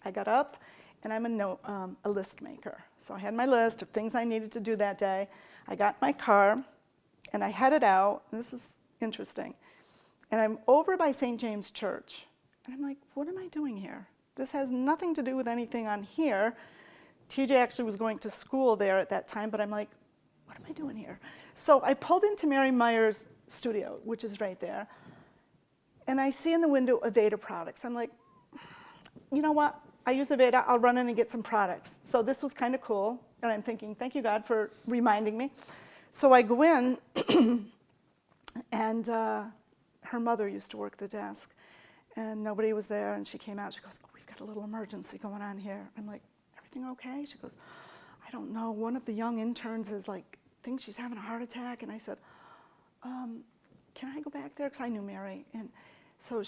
A: I got up, and I'm a list maker. So I had my list of things I needed to do that day. I got my car, and I headed out, and this is interesting. And I'm over by St. James Church. And I'm like, what am I doing here? This has nothing to do with anything on here. TJ actually was going to school there at that time, but I'm like, what am I doing here? So I pulled into Mary Meyer's studio, which is right there. And I see in the window Aveda products. I'm like, you know what? I use Aveda. I'll run in and get some products. So this was kind of cool. And I'm thinking, thank you, God, for reminding me. So I go in, and her mother used to work the desk. And nobody was there. And she came out. She goes, oh, we've got a little emergency going on here. I'm like, everything okay? She goes, I don't know. One of the young interns is like, thinks she's having a heart attack. And I said, can I go back there? Because I knew Mary. And so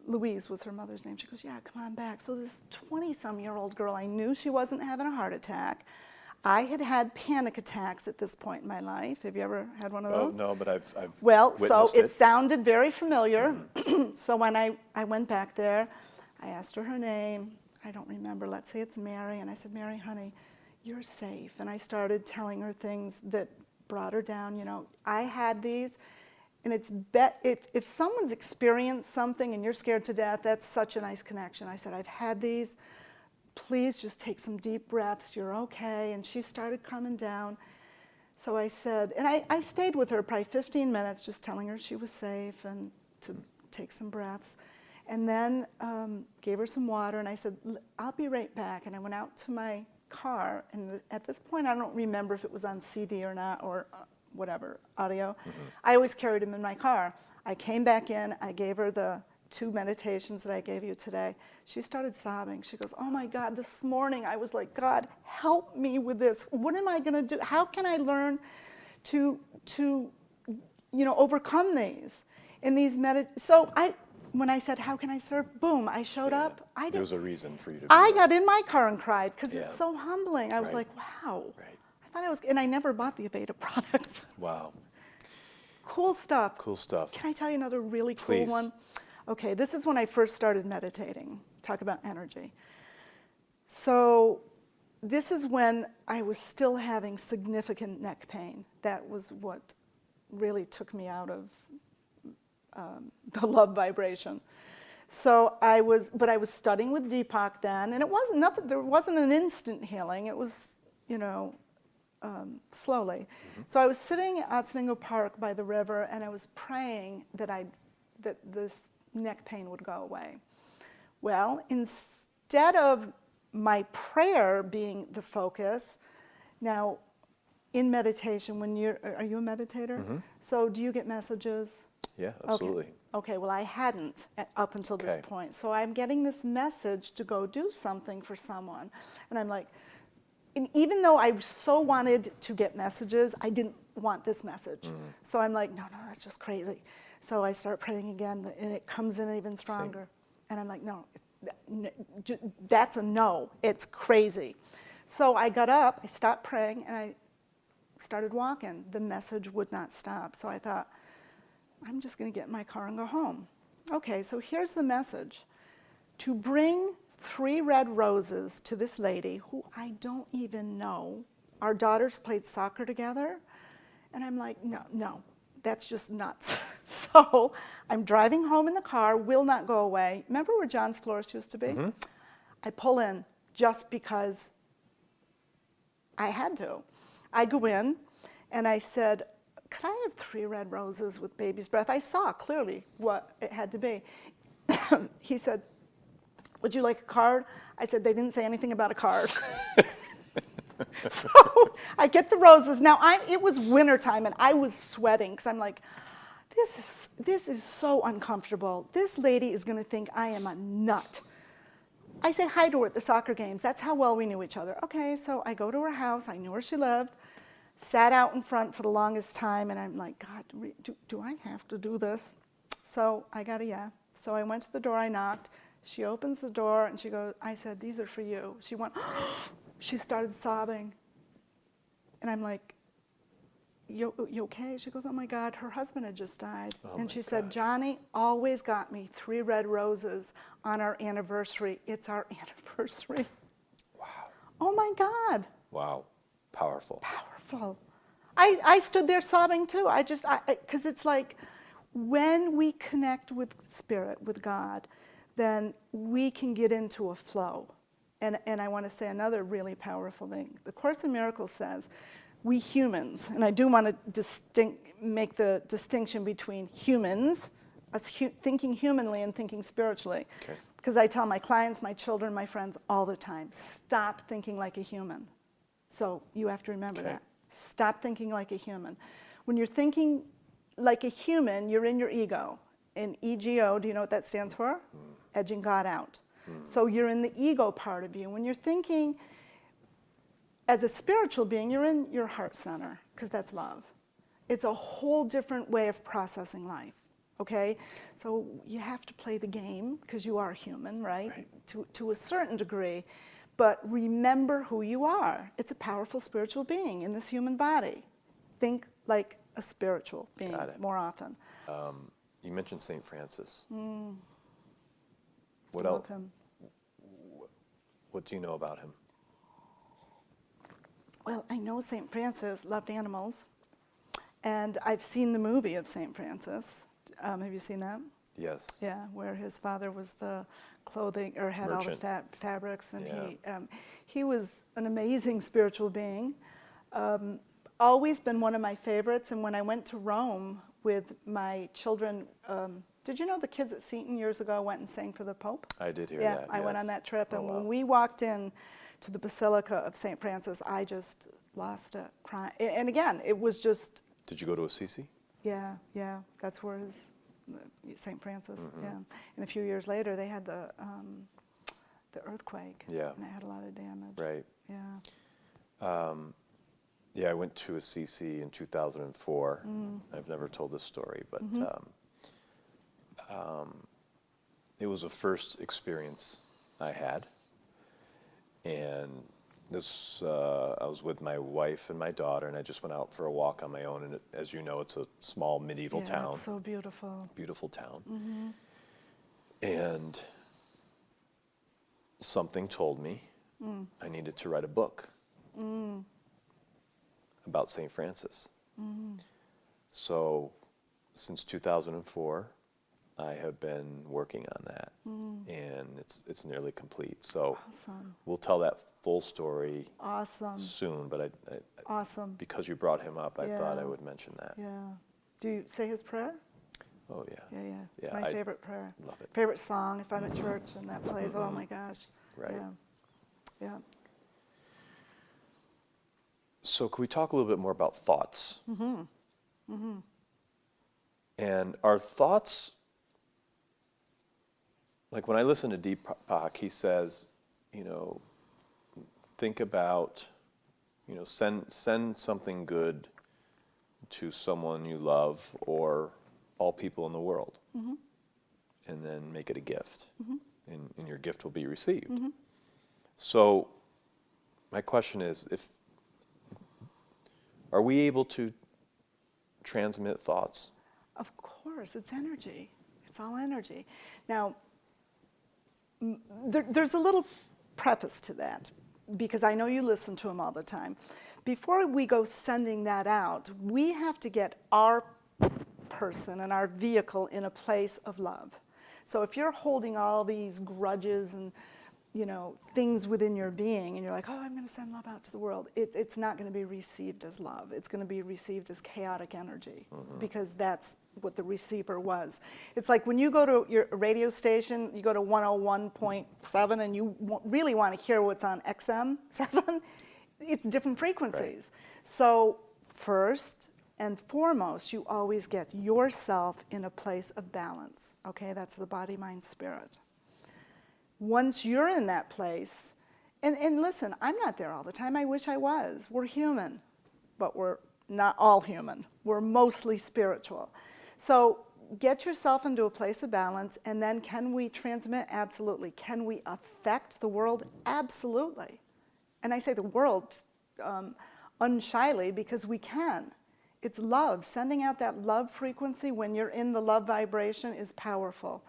A: Louise was her mother's name. She goes, yeah, come on back. So this 20-some-year-old girl, I knew she wasn't having a heart attack. I had had panic attacks at this point in my life. Have you ever had one of those?
B: No, but I've
A: well,
B: witnessed
A: so it sounded very familiar. So when I went back there, I asked her name. I don't remember. Let's say it's Mary. And I said, Mary, honey, you're safe. And I started telling her things that brought her down. You know, I had these. And it's if someone's experienced something and you're scared to death, that's such a nice connection. I said, I've had these. Please just take some deep breaths. You're okay. And she started coming down. So I said, and I stayed with her probably 15 minutes just telling her she was safe and to take some breaths. And then gave her some water. And I said, I'll be right back. And I went out to my car. And at this point, I don't remember if it was on CD or not, or whatever, audio. I always carried them in my car. I came back in, I gave her the 2 meditations that I gave you today. She started sobbing. She goes, oh my God, this morning I was like, God, help me with this. What am I gonna do? How can I learn to overcome these? In these so when I said, how can I serve? Boom, I showed up.
B: There was a reason for you to
A: I got in my car and cried because it's so humbling. I was like, wow.
B: Right.
A: And I never bought the Aveda products.
B: Wow.
A: Cool stuff.
B: Cool stuff.
A: Can I tell you another really cool one? Okay, this is when I first started meditating. Talk about energy. So this is when I was still having significant neck pain. That was what really took me out of the love vibration. So I was studying with Deepak then, and it wasn't nothing. There wasn't an instant healing. It was, slowly. So I was sitting at Siegel Park by the river, and I was praying that this neck pain would go away. Well, instead of my prayer being the focus, now in meditation, are you a meditator? So do you get messages?
B: Yeah, absolutely.
A: Okay, well, I hadn't up until this point. So I'm getting this message to go do something for someone. And I'm like, and even though I so wanted to get messages, I didn't want this message. So I'm like, no, that's just crazy. So I start praying again, and it comes in even stronger. And I'm like, no, that's a no. It's crazy. So I got up, I stopped praying, and I started walking. The message would not stop. So I thought, I'm just going to get in my car and go home. Okay, so here's the message. To bring 3 red roses to this lady who I don't even know. Our daughters played soccer together. And I'm like, no, that's just nuts. So I'm driving home in the car, will not go away. Remember where John's Florist used to be? I pull in just because I had to. I go in and I said, could I have 3 red roses with baby's breath? I saw clearly what it had to be. He said, would you like a card? I said, they didn't say anything about a card. So I get the roses. Now, it was wintertime, and I was sweating because I'm like, this is so uncomfortable. This lady is going to think I am a nut. I say hi to her at the soccer games. That's how well we knew each other. Okay, so I go to her house. I knew where she lived. Sat out in front for the longest time, and I'm like, God, do I have to do this? So I got a yeah. So I went to the door. I knocked. She opens the door, and she goes, I said, these are for you. She went, she started sobbing. And I'm like, you okay? She goes, oh my God, her husband had just died. And she said, Johnny always got me 3 red roses on our anniversary. It's our anniversary.
B: Wow.
A: Oh my God.
B: Wow. Powerful.
A: Powerful. I stood there sobbing too. Because it's like, when we connect with Spirit, with God, then we can get into a flow. And I want to say another really powerful thing. The Course in Miracles says, we humans, and I do want to make the distinction between humans, thinking humanly and thinking spiritually.
B: Okay.
A: Because I tell my clients, my children, my friends all the time, stop thinking like a human. So you have to remember
B: Okay.
A: that. Stop thinking like a human. When you're thinking like a human, you're in your ego. And EGO, do you know what that stands for? Edging God out. So you're in the ego part of you. When you're thinking as a spiritual being, you're in your heart center, because that's love. It's a whole different way of processing life. Okay, so you have to play the game because you are human, right? To a certain degree, but remember who you are. It's a powerful spiritual being in this human body. Think like a spiritual being more often.
B: You mentioned St. Francis. What
A: Love
B: else?
A: him.
B: What do you know about him?
A: Well, I know St. Francis loved animals, and I've seen the movie of St. Francis. Have you seen that?
B: Yes.
A: Yeah, where his father was the clothing, or had
B: Merchant.
A: all the fabrics, and
B: Yeah.
A: he was an amazing spiritual being. Always been one of my favorites. And when I went to Rome with my children, did you know the kids at Seton years ago went and sang for the Pope?
B: I did hear
A: Yeah,
B: that.
A: I went
B: yes.
A: on that trip, and
B: Oh, wow.
A: when we walked in to the Basilica of St. Francis, I just lost it, crying. And again, it was just,
B: Did you go to Assisi?
A: yeah, that's where St. Francis, yeah. And a few years later, they had the earthquake,
B: Yeah.
A: and it had a lot of damage.
B: Right.
A: Yeah.
B: Yeah, I went to Assisi in 2004. I've never told this story, but it was a first experience I had. And this, I was with my wife and my daughter, and I just went out for a walk on my own. And as you know, it's a small medieval town.
A: It's so beautiful.
B: Beautiful town. And something told me I needed to write a book about St. Francis. So since 2004, I have been working on that, and it's nearly complete. So
A: Awesome.
B: we'll tell that full story
A: Awesome.
B: soon, but I
A: Awesome.
B: because you brought him up, I thought I
A: Yeah.
B: would mention that.
A: Yeah. Do you say his prayer?
B: Oh, yeah.
A: Yeah. It's
B: Yeah,
A: my
B: I
A: favorite prayer.
B: love it.
A: Favorite song. If I'm at church and that plays, oh my gosh.
B: Right.
A: Yeah.
B: So can we talk a little bit more about thoughts? And our thoughts, like when I listen to Deepak, he says, think about, send something good to someone you love or all people in the world, and then make it a gift, and your gift will be received. So my question is, are we able to transmit thoughts?
A: Of course, it's energy. It's all energy. Now, there's a little preface to that, because I know you listen to him all the time. Before we go sending that out, we have to get our person and our vehicle in a place of love. So if you're holding all these grudges and things within your being, and you're like, oh, I'm going to send love out to the world, it's not going to be received as love. It's going to be received as chaotic energy, because that's what the receiver was. It's like when you go to your radio station, you go to 101.7, and you really want to hear what's on XM 7, it's different frequencies.
B: Right.
A: So first and foremost, you always get yourself in a place of balance. Okay, that's the body, mind, spirit. Once you're in that place, and listen, I'm not there all the time. I wish I was. We're human, but we're not all human. We're mostly spiritual. So get yourself into a place of balance, and then can we transmit? Absolutely. Can we affect the world? Absolutely. And I say the world unshyly, because we can. It's love. Sending out that love frequency when you're in the love vibration is powerful.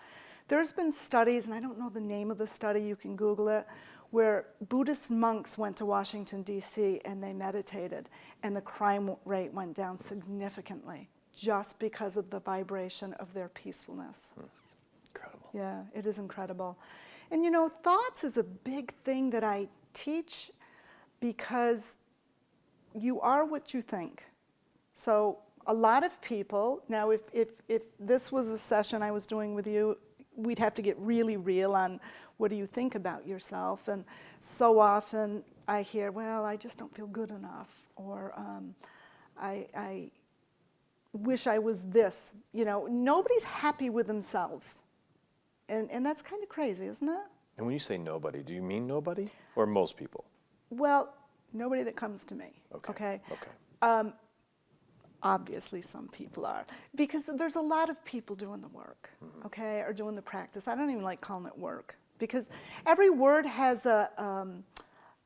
A: There's been studies, and I don't know the name of the study, you can Google it, where Buddhist monks went to Washington, D.C., and they meditated, and the crime rate went down significantly just because of the vibration of their peacefulness.
B: Incredible.
A: Yeah, it is incredible. And thoughts is a big thing that I teach, because you are what you think. So a lot of people, now if this was a session I was doing with you, we'd have to get really real on what do you think about yourself. And so often I hear, well, I just don't feel good enough, or I wish I was this. You know, nobody's happy with themselves. And that's kind of crazy, isn't it?
B: And when you say nobody, do you mean nobody or most people?
A: Well, nobody that comes to me. Okay. Obviously, some people are, because there's a lot of people doing the work, okay, or doing the practice. I don't even like calling it work, because every word has a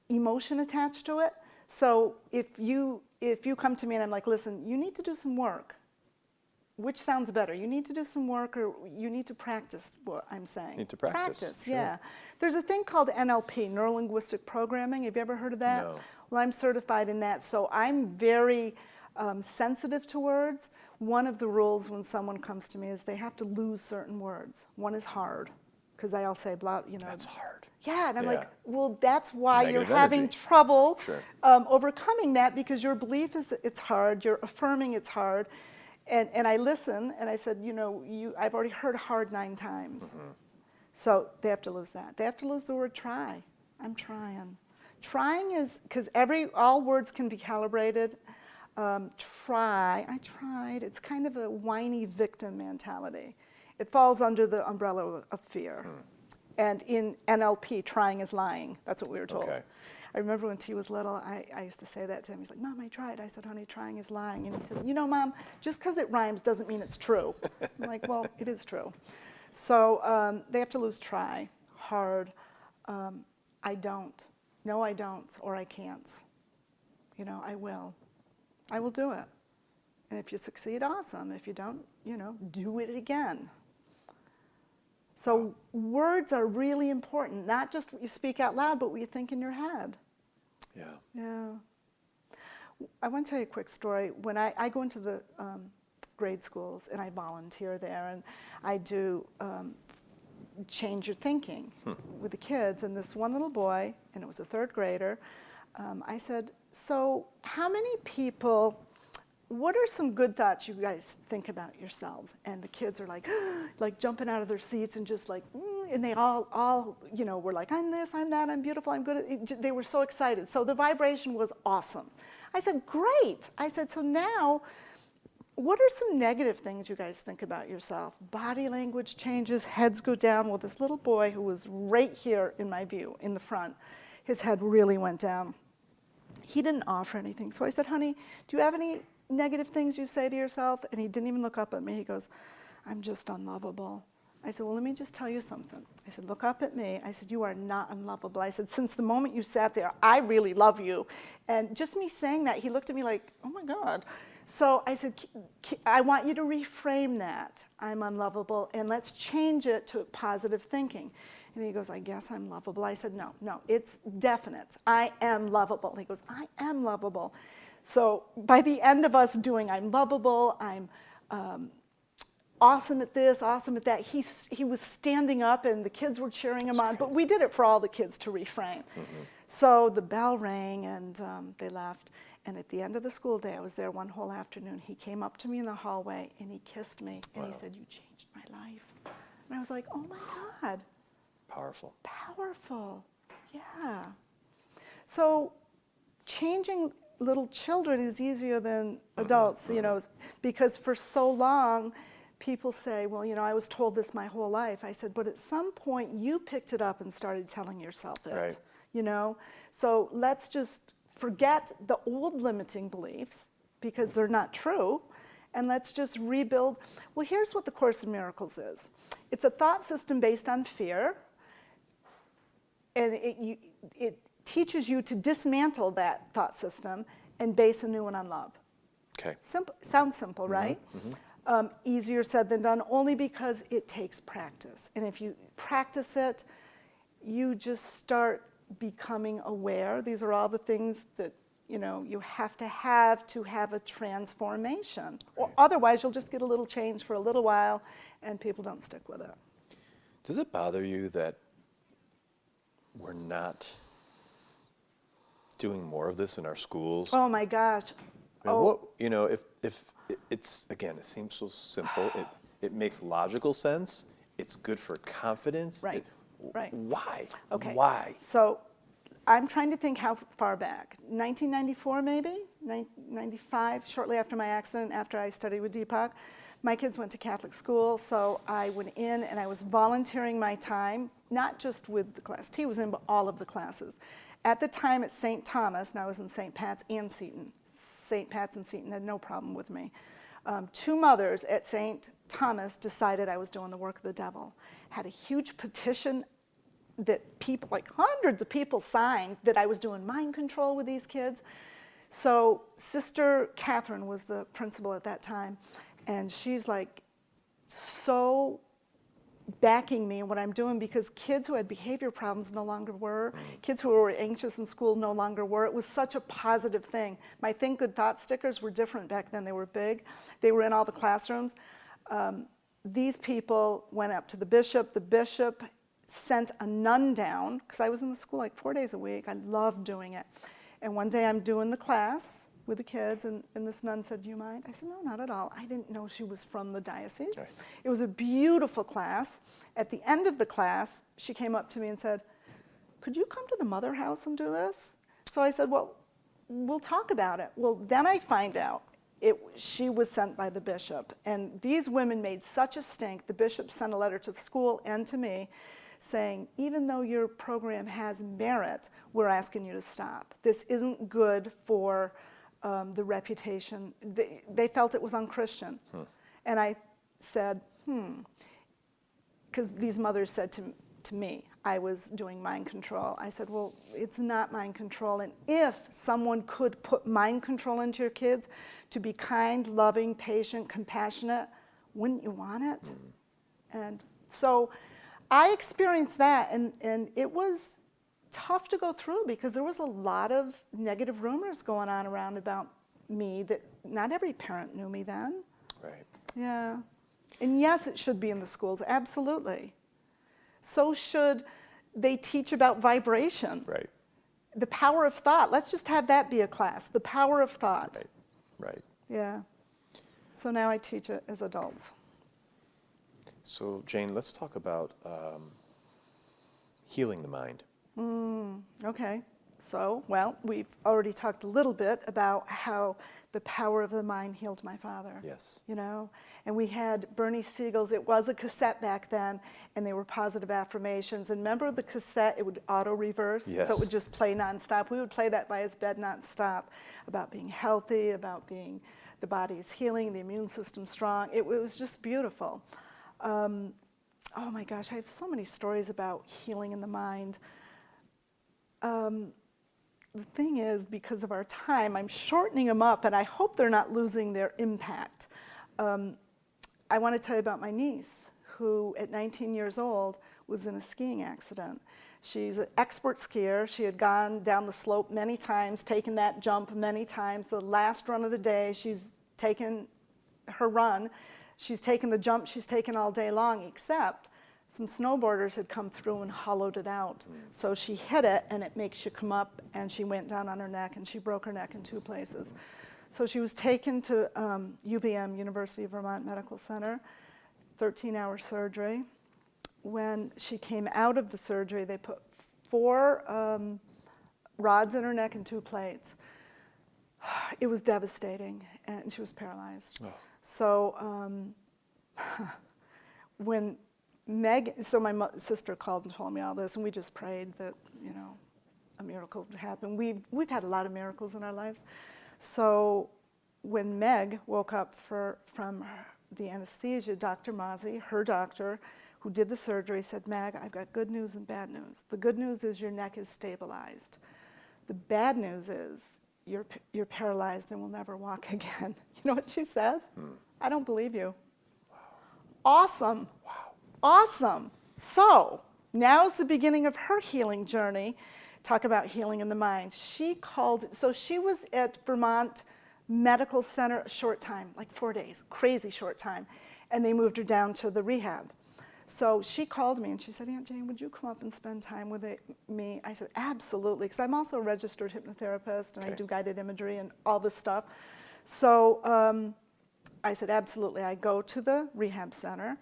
A: emotion attached to it. So if you come to me and I'm like, listen, you need to do some work. Which sounds better? You need to do some work, or you need to practice what I'm saying?
B: Need to practice. Sure.
A: Yeah. There's a thing called NLP, Neuro-Linguistic Programming. Have you ever heard of that?
B: No.
A: Well, I'm certified in that, so I'm very sensitive to words. One of the rules when someone comes to me is they have to lose certain words. One is hard, because I'll say, blah, you know.
B: That's hard.
A: Yeah, and I'm like, well, that's why
B: Negative
A: you're having
B: energy.
A: trouble
B: Sure.
A: overcoming that, because your belief is it's hard, you're affirming it's hard. And I listen, and I said, you know, I've already heard hard 9 times. So they have to lose that. They have to lose the word try. I'm trying. Trying is, because all words can be calibrated. Try, I tried. It's kind of a whiny victim mentality. It falls under the umbrella of fear. And in NLP, trying is lying. That's what we were told.
B: Okay.
A: I remember when T was little, I used to say that to him. He's like, Mom, I tried. I said, honey, trying is lying. And he said, you know, Mom, just because it rhymes doesn't mean it's true. I'm like, well, it is true. So they have to lose try, hard, I don't, no, I don't, or I can't. You know, I will. I will do it. And if you succeed, awesome. If you don't, you know, do it again. So words are really important, not just what you speak out loud, but what you think in your head.
B: Yeah.
A: Yeah. I want to tell you a quick story. When I go into the grade schools and I volunteer there, and I do change your thinking with the kids, and this one little boy, and it was a 3rd grader, I said, so how many people, what are some good thoughts you guys think about yourselves? And the kids are like, like jumping out of their seats and just like, and they all, you know, were like, I'm this, I'm that, I'm beautiful, I'm good. They were so excited. So the vibration was awesome. I said, great. I said, so now, what are some negative things you guys think about yourself? Body language changes, heads go down. Well, this little boy who was right here in my view, in the front, his head really went down. He didn't offer anything. So I said, honey, do you have any negative things you say to yourself? And he didn't even look up at me. He goes, I'm just unlovable. I said, well, let me just tell you something. I said, look up at me. I said, you are not unlovable. I said, since the moment you sat there, I really love you. And just me saying that, he looked at me like, oh my God. So I said, I want you to reframe that. I'm unlovable, and let's change it to positive thinking. And he goes, I guess I'm lovable. I said, no, it's definite. I am lovable. And he goes, I am lovable. So by the end of us doing I'm lovable, I'm awesome at this, awesome at that, he was standing up and the kids were cheering him on, but we did it for all the kids to reframe. So the bell rang and they left. And at the end of the school day, I was there one whole afternoon, he came up to me in the hallway and he kissed me and he said, you changed my life. And I was like, oh my God.
B: Powerful.
A: Powerful, yeah. So changing little children is easier than adults, you know, because for so long, people say, well, you know, I was told this my whole life. I said, but at some point, you picked it up and started telling yourself it,
B: right.
A: You know? So let's just forget the old limiting beliefs, because they're not true, and let's just rebuild. Well, here's what the Course in Miracles is. It's a thought system based on fear, and it teaches you to dismantle that thought system and base a new one on love.
B: Okay.
A: Sounds simple, right? Easier said than done, only because it takes practice. And if you practice it, you just start becoming aware. These are all the things that, you know, you have to have a transformation. Or otherwise, you'll just get a little change for a little while, and people don't stick with it.
B: Does it bother you that we're not doing more of this in our schools?
A: Oh my gosh.
B: I mean, what, you know, if it's, again, it seems so simple. It makes logical sense. It's good for confidence.
A: Right. Right.
B: Why?
A: Okay.
B: Why?
A: So I'm trying to think how far back. 1994 maybe? 95, shortly after my accident, after I studied with Deepak. My kids went to Catholic school, so I went in and I was volunteering my time, not just with the class T was in, but all of the classes. At the time at St. Thomas, and I was in St. Pat's and Seton. St. Pat's and Seton had no problem with me. Two mothers at St. Thomas decided I was doing the work of the devil. Had a huge petition that people, like hundreds of people signed, that I was doing mind control with these kids. So Sister Catherine was the principal at that time, and she's like so backing me in what I'm doing, because kids who had behavior problems no longer were. Kids who were anxious in school no longer were. It was such a positive thing. My Think Good Thoughts stickers were different back then. They were big. They were in all the classrooms. These people went up to the bishop. The bishop sent a nun down, because I was in the school like 4 days a week. I loved doing it. And one day I'm doing the class with the kids, and this nun said, "Do you mind?" I said, "No, not at all." I didn't know she was from the diocese. Right. It was a beautiful class. At the end of the class, she came up to me and said, "Could you come to the mother house and do this?" So I said, "Well, we'll talk about it." Well, then I find out she was sent by the bishop. And these women made such a stink. The bishop sent a letter to the school and to me saying, "Even though your program has merit, we're asking you to stop. This isn't good for the reputation." They felt it was unchristian. And I said, because these mothers said to me, I was doing mind control. I said, well, it's not mind control. And if someone could put mind control into your kids to be kind, loving, patient, compassionate, wouldn't you want it? And so I experienced that, and it was tough to go through, because there was a lot of negative rumors going on around about me that not every parent knew me then.
B: Right.
A: Yeah. And yes, it should be in the schools, absolutely. So should they teach about vibration.
B: Right.
A: The power of thought. Let's just have that be a class, the power of thought.
B: Right. Right.
A: Yeah. So now I teach it as adults.
B: So Jane, let's talk about healing the mind.
A: Okay. So, well, we've already talked a little bit about how the power of the mind healed my father.
B: Yes.
A: You know, and we had Bernie Siegel's, it was a cassette back then, and they were positive affirmations. And remember the cassette, it would auto-reverse?
B: Yes.
A: So it would just play nonstop. We would play that by his bed nonstop, about being healthy, about being, the body is healing, the immune system strong. It was just beautiful. Oh my gosh, I have so many stories about healing in the mind. The thing is, because of our time, I'm shortening them up, and I hope they're not losing their impact. I want to tell you about my niece, who at 19 years old was in a skiing accident. She's an expert skier. She had gone down the slope many times, taken that jump many times. The last run of the day, she's taken her run. She's taken the jump she's taken all day long, except some snowboarders had come through and hollowed it out. So she hit it, and it makes you come up, and she went down on her neck, and she broke her neck in 2 places. So she was taken to UVM, University of Vermont Medical Center, 13-hour surgery. When she came out of the surgery, they put 4 rods in her neck and 2 plates. It was devastating, and she was paralyzed. Oh. So when so my sister called and told me all this, and we just prayed that, you know, a miracle would happen. We've had a lot of miracles in our lives. So when Meg woke up from the anesthesia, Dr. Mazzi, her doctor, who did the surgery, said, "Meg, I've got good news and bad news. The good news is your neck is stabilized. The bad news is you're paralyzed and will never walk again." You know what she said? I don't believe you. Wow. Awesome. Wow. Awesome. So now's the beginning of her healing journey. Talk about healing in the mind. She was at Vermont Medical Center a short time, like 4 days, crazy short time, and they moved her down to the rehab. So she called me and she said, "Aunt Jane, would you come up and spend time with me?" I said, "Absolutely," because I'm also a registered hypnotherapist, and I do guided imagery and all this stuff. So I said, absolutely. I go to the rehab center.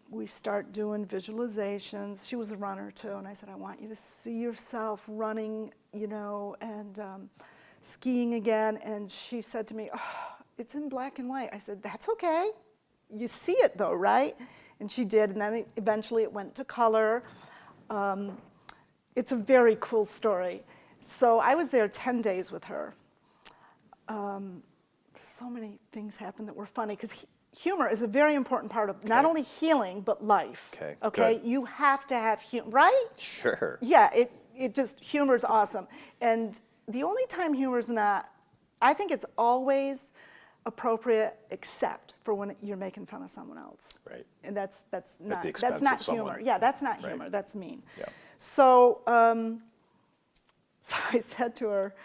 A: We start doing visualizations. She was a runner too, and I said, I want you to see yourself running, you know, and skiing again. And she said to me, oh, it's in black and white. I said, that's okay. You see it though, right? And she did, and then eventually it went to color. It's a very cool story. So I was there 10 days with her. So many things happened that were funny, because humor is a very important part of not only healing, but life. Okay? You have to have humor, right?
B: Sure.
A: Yeah, humor is awesome. And the only time humor is not, I think it's always appropriate except for when you're making fun of someone else.
B: Right.
A: And that's not
B: someone.
A: humor. Yeah, that's not
B: Right.
A: humor. That's mean.
B: Yeah.
A: So so I said to her,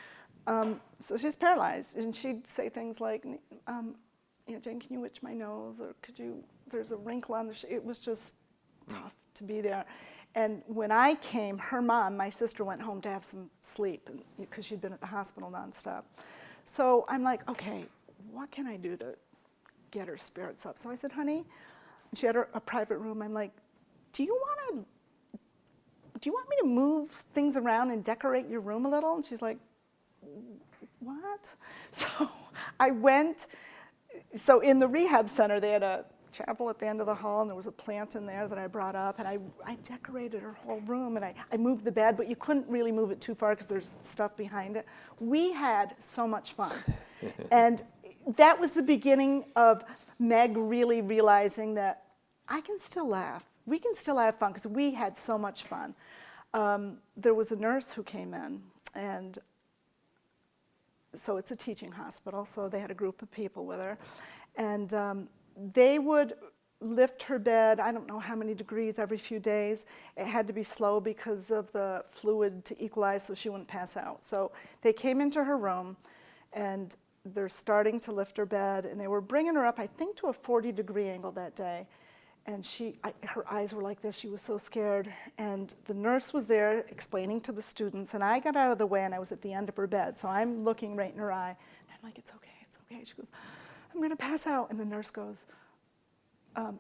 A: so she's paralyzed, and she'd say things like, yeah, Jane, can you itch my nose, or there's a wrinkle on the it was just tough to be there. And when I came, her mom, my sister, went home to have some sleep because she'd been at the hospital nonstop. So I'm like, okay, what can I do to get her spirits up? So I said, honey, she had a private room. I'm like, do you want me to move things around and decorate your room a little? And she's like, what? So I went. So in the rehab center, they had a chapel at the end of the hall, and there was a plant in there that I brought up, and I decorated her whole room, and I moved the bed, but you couldn't really move it too far because there's stuff behind it. We had so much fun. And that was the beginning of Meg really realizing that I can still laugh. We can still have fun, because we had so much fun. There was a nurse who came in, and so it's a teaching hospital, so they had a group of people with her, and they would lift her bed, I don't know how many degrees, every few days. It had to be slow because of the fluid to equalize so she wouldn't pass out. So they came into her room, and they're starting to lift her bed, and they were bringing her up, I think, to a 40-degree angle that day. And her eyes were like this. She was so scared. And the nurse was there explaining to the students, and I got out of the way, and I was at the end of her bed. So I'm looking right in her eye, and I'm like, it's okay, it's okay. She goes, I'm going to pass out. And the nurse goes,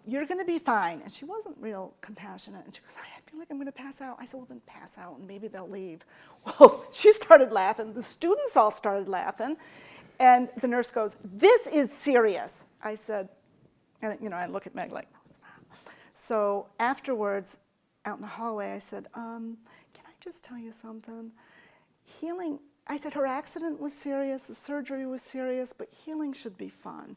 A: you're going to be fine. And she wasn't real compassionate. And she goes, I feel like I'm going to pass out. I said, well, then pass out, and maybe they'll leave. Well, she started laughing. The students all started laughing. And the nurse goes, this is serious. I said, and I look at Meg like, so afterwards, out in the hallway, I said, can I just tell you something? Healing, I said, her accident was serious, the surgery was serious, but healing should be fun.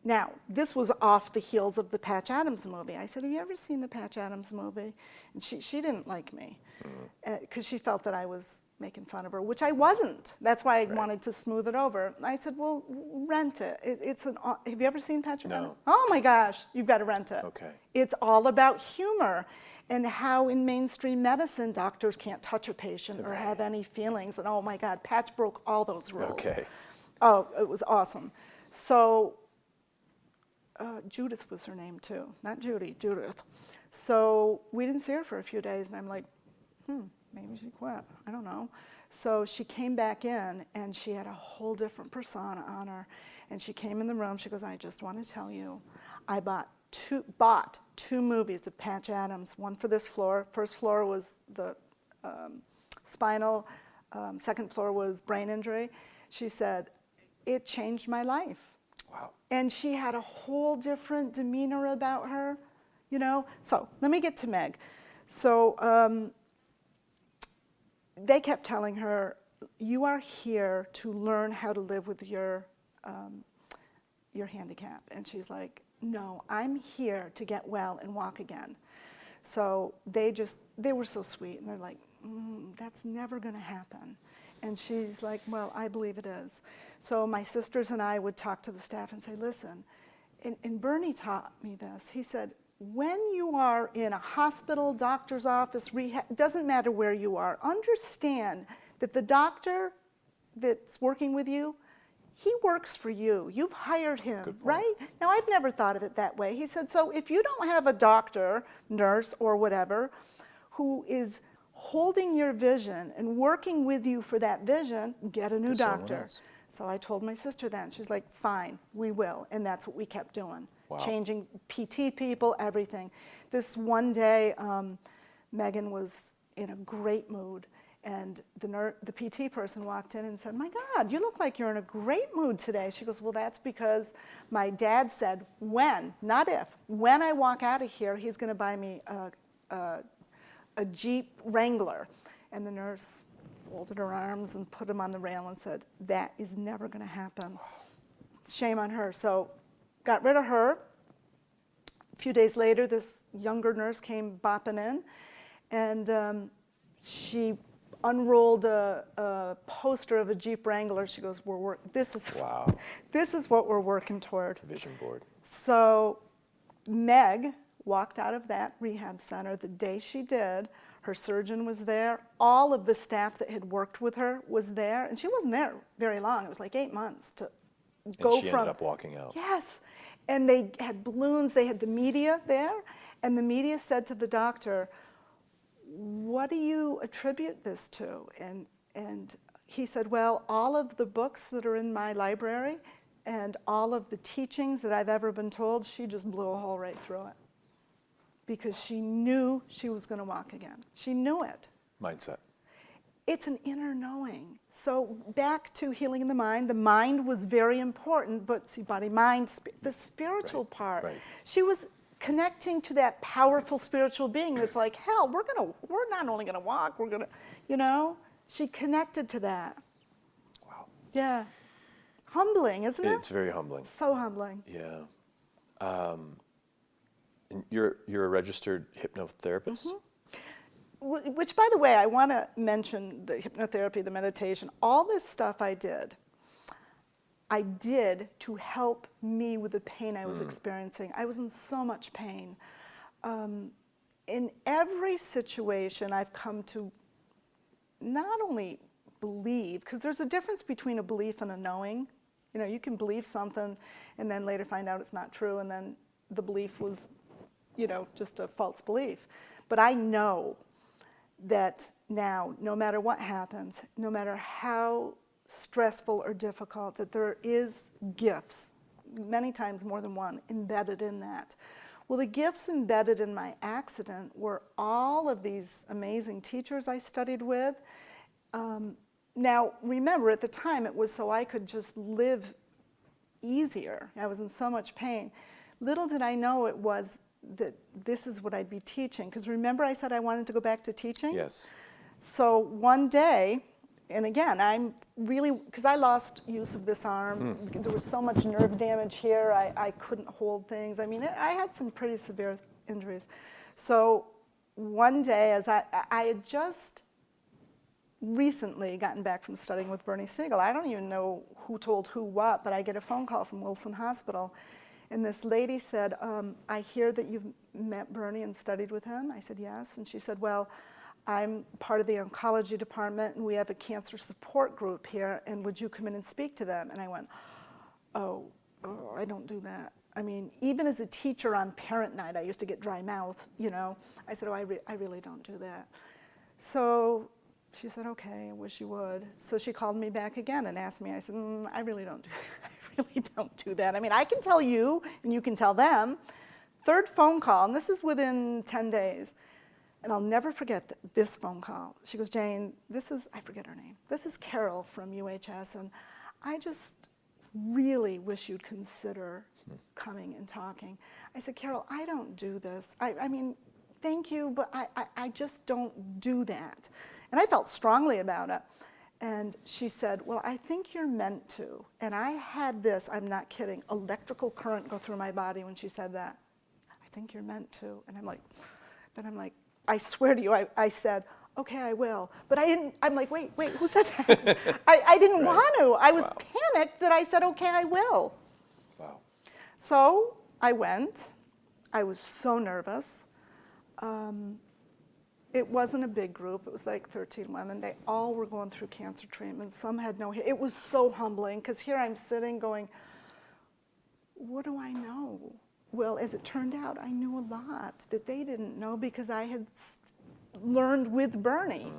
A: Now, this was off the heels of the Patch Adams movie. I said, have you ever seen the Patch Adams movie? And she didn't like me, because she felt that I was making fun of her, which I wasn't. That's why I wanted to smooth it over. I said, well, rent it. Have you ever seen Patch Adams?
B: No.
A: Oh my gosh, you've got to rent it.
B: Okay.
A: It's all about humor, and how in mainstream medicine, doctors can't touch a patient or have any feelings. And oh my God, Patch broke all those rules.
B: Okay.
A: Oh, it was awesome. So Judith was her name too, not Judy, Judith. So we didn't see her for a few days, and I'm like, maybe she quit. I don't know. So she came back in, and she had a whole different persona on her. And she came in the room. She goes, I just want to tell you, I bought two movies of Patch Adams, one for this floor. First floor was the spinal. Second floor was brain injury. She said, it changed my life.
B: Wow.
A: And she had a whole different demeanor about her, So let me get to Meg. So they kept telling her, you are here to learn how to live with your handicap. And she's like, no, I'm here to get well and walk again. So they were so sweet, and they're like, that's never going to happen. And she's like, well, I believe it is. So my sisters and I would talk to the staff and say, listen, and Bernie taught me this. He said, when you are in a hospital, doctor's office, rehab, it doesn't matter where you are, understand that the doctor that's working with you, he works for you. You've hired him, right? Now, I've never thought of it that way. He said, so if you don't have a doctor, nurse, or whatever, who is holding your vision and working with you for that vision, get a new doctor. So I told my sister that, and she's like, fine, we will. And that's what we kept doing.
B: Wow.
A: Changing PT people, everything. This one day, Megan was in a great mood, and the PT person walked in and said, my God, you look like you're in a great mood today. She goes, well, that's because my dad said when, not if, when I walk out of here, he's going to buy me a Jeep Wrangler. And the nurse folded her arms and put him on the rail and said, that is never going to happen. Shame on her. So got rid of her. A few days later, this younger nurse came bopping in, and she unrolled a poster of a Jeep Wrangler. She goes, this is what we're working toward.
B: Vision board.
A: So Meg walked out of that rehab center the day she did. Her surgeon was there. All of the staff that had worked with her was there. And she wasn't there very long. It was like 8 months to go from...
B: And she ended up walking out.
A: Yes. And they had balloons. They had the media there. And the media said to the doctor, what do you attribute this to? And he said, well, all of the books that are in my library and all of the teachings that I've ever been told, she just blew a hole right through it. Because she knew she was going to walk again. She knew it.
B: Mindset.
A: It's an inner knowing. So back to healing in the mind was very important, but see, body, mind, the spiritual part.
B: Right.
A: She was connecting to that powerful spiritual being that's like, hell, we're not only gonna walk, we're gonna, she connected to that.
B: Wow.
A: Yeah. Humbling, isn't it?
B: It's very humbling.
A: So humbling.
B: Yeah. And you're a registered hypnotherapist?
A: Mm-hmm. Which, by the way, I want to mention the hypnotherapy, the meditation, all this stuff I did to help me with the pain I was experiencing. I was in so much pain. In every situation, I've come to not only believe, because there's a difference between a belief and a knowing. You know, you can believe something and then later find out it's not true, and then the belief was, just a false belief. But I know that now, no matter what happens, no matter how stressful or difficult, that there is gifts, many times more than one, embedded in that. Well, the gifts embedded in my accident were all of these amazing teachers I studied with. Now, remember, at the time, it was so I could just live easier. I was in so much pain. Little did I know it was that this is what I'd be teaching. Because remember I said I wanted to go back to teaching?
B: Yes.
A: So one day, and again, I'm really, because I lost use of this arm. There was so much nerve damage here, I couldn't hold things. I mean, I had some pretty severe injuries. So one day, as I had just recently gotten back from studying with Bernie Siegel. I don't even know who told who what, but I get a phone call from Wilson Hospital. And this lady said, I hear that you've met Bernie and studied with him. I said, yes. And she said, well, I'm part of the oncology department, and we have a cancer support group here, and would you come in and speak to them? And I went, oh, I don't do that. I mean, even as a teacher on parent night, I used to get dry mouth, I said, oh, I really don't do that. So she said, okay, I wish you would. So she called me back again and asked me. I said, I really don't do that. I really don't do that. I mean, I can tell you, and you can tell them. Third phone call, and this is within 10 days. And I'll never forget this phone call. She goes, Jane, I forget her name. This is Carol from UHS, and I just really wish you'd consider coming and talking. I said, Carol, I don't do this. I mean, thank you, but I just don't do that. And I felt strongly about it. And she said, well, I think you're meant to. And I had this, I'm not kidding, electrical current go through my body when she said that. I think you're meant to. And I'm like, I swear to you, I said, okay, I will. But I didn't, I'm like, wait, who said that? I didn't want to. I was panicked that I said, okay, I will.
B: Wow.
A: So I went. I was so nervous. It wasn't a big group. It was like 13 women. They all were going through cancer treatment. Some had no hair. It was so humbling, because here I'm sitting going, what do I know? Well, as it turned out, I knew a lot that they didn't know, because I had learned with Bernie.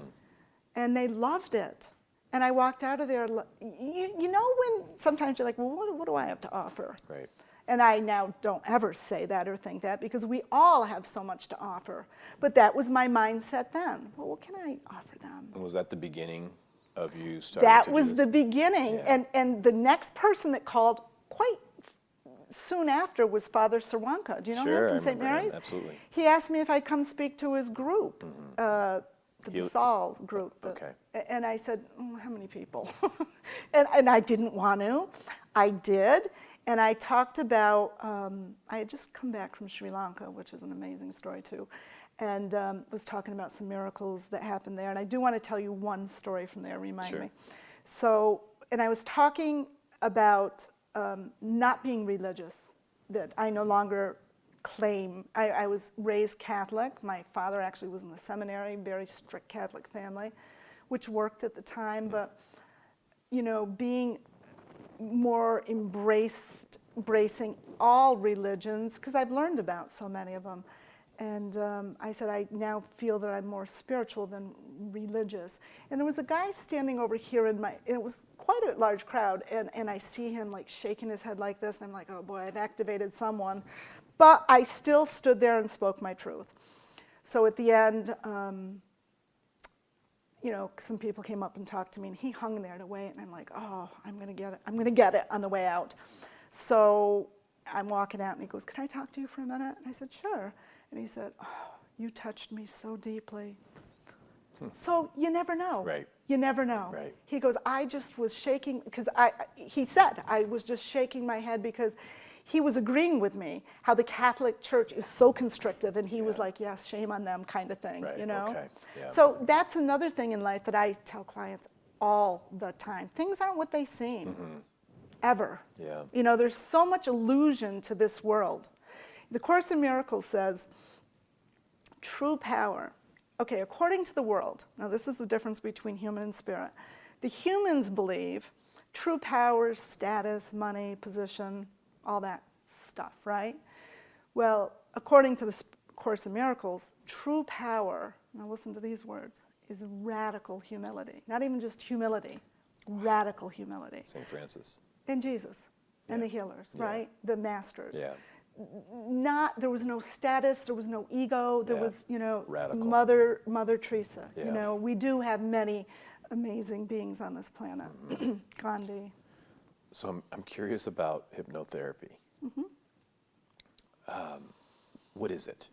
A: And they loved it. And I walked out of there, you know when sometimes you're like, well, what do I have to offer?
B: Right.
A: And I now don't ever say that or think that because we all have so much to offer. But that was my mindset then. Well, what can I offer them?
B: And was that the beginning of you starting
A: That
B: to
A: was
B: do this?
A: the beginning.
B: Yeah.
A: And the next person that called quite soon after was Father Sirwanka. Do you know
B: Sure,
A: him
B: I
A: from St.
B: remember him,
A: Mary's?
B: absolutely.
A: He asked me if I'd come speak to his group, the Basal group.
B: Okay.
A: And I said, how many people? and I didn't want to. I did. And I talked about, I had just come back from Sri Lanka, which is an amazing story too, and was talking about some miracles that happened there. And I do want to tell you one story from there, remind
B: Sure.
A: me. So, and I was talking about not being religious, that I no longer claim, I was raised Catholic. My father actually was in the seminary, very strict Catholic family, which worked at the time, but, you know, being more embracing all religions, because I've learned about so many of them. And I said, I now feel that I'm more spiritual than religious. And there was a guy standing over here and it was quite a large crowd, and I see him like shaking his head like this, and I'm like, oh boy, I've activated someone. But I still stood there and spoke my truth. So at the end, you know, some people came up and talked to me, and he hung there to wait, and I'm like, oh, I'm gonna get it on the way out. So I'm walking out, and he goes, can I talk to you for a minute? And I said, sure. And he said, oh, you touched me so deeply. So you never know.
B: Right.
A: You never know.
B: Right.
A: He goes, I just was shaking, because he said, I was just shaking my head because he was agreeing with me how the Catholic Church is so constrictive, and he was like, yes, shame on them kind of thing,
B: Right.
A: you know?
B: Okay. Yeah.
A: So that's another thing in life that I tell clients all the time. Things aren't what they seem, ever.
B: Yeah.
A: You know, there's so much illusion to this world. The Course in Miracles says, true power. Okay, according to the world, now this is the difference between human and spirit. The humans believe true power, status, money, position, all that stuff, right? Well, according to the Course in Miracles, true power, now listen to these words, is radical humility. Not even just humility, radical humility.
B: St. Francis.
A: And Jesus, and the healers, right? The masters.
B: Yeah.
A: There was no status, there was no ego, there was, you know,
B: Radical.
A: Mother Teresa.
B: Yeah.
A: You know, we do have many amazing beings on this planet. Gandhi.
B: So I'm curious about hypnotherapy. What is it?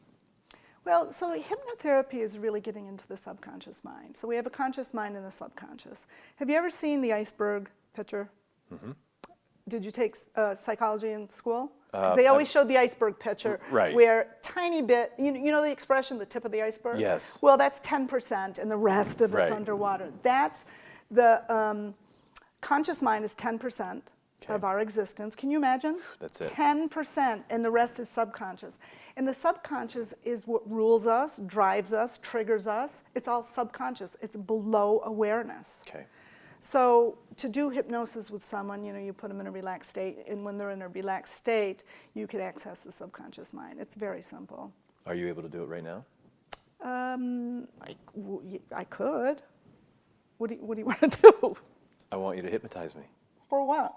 A: Well, so hypnotherapy is really getting into the subconscious mind. So we have a conscious mind and a subconscious. Have you ever seen the iceberg picture? Did you take psychology in school? 'Cause they always showed the iceberg picture,
B: right.
A: where tiny bit, you know the expression, the tip of the iceberg?
B: Yes.
A: Well, that's 10%, and the rest of it's
B: Right.
A: underwater. That's the conscious mind is 10% of our existence. Can you imagine?
B: That's it.
A: 10%, and the rest is subconscious. And the subconscious is what rules us, drives us, triggers us. It's all subconscious. It's below awareness.
B: Okay.
A: So to do hypnosis with someone, you know, you put them in a relaxed state, and when they're in a relaxed state, you can access the subconscious mind. It's very simple.
B: Are you able to do it right now?
A: I could. What do you want to do?
B: I want you to hypnotize me.
A: For what?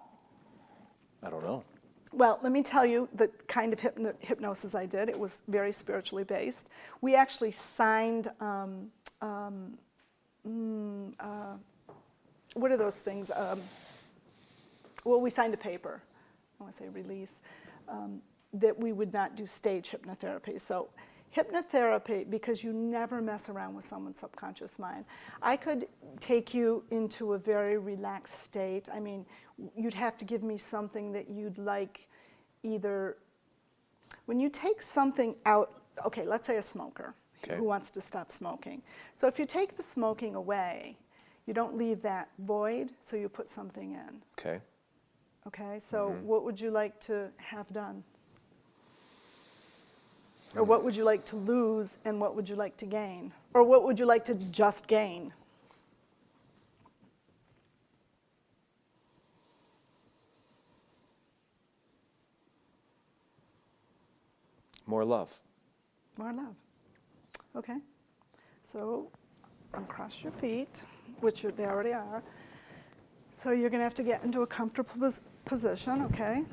B: I don't know.
A: Well, let me tell you the kind of hypnosis I did. It was very spiritually based. We actually signed, what are those things? Well, we signed a paper, I want to say release, that we would not do stage hypnotherapy. So hypnotherapy, because you never mess around with someone's subconscious mind. I could take you into a very relaxed state. I mean, you'd have to give me something that you'd like either, when you take something out, okay, let's say a smoker who wants to stop smoking. So if you take the smoking away, you don't leave that void, so you put something in.
B: Okay.
A: Okay, so what would you like to have done? Or what would you like to lose, and what would you like to gain? Or what would you like to just gain?
B: More love.
A: More love. Okay, so uncross your feet, which they already are. So you're going to have to get into a comfortable position, okay?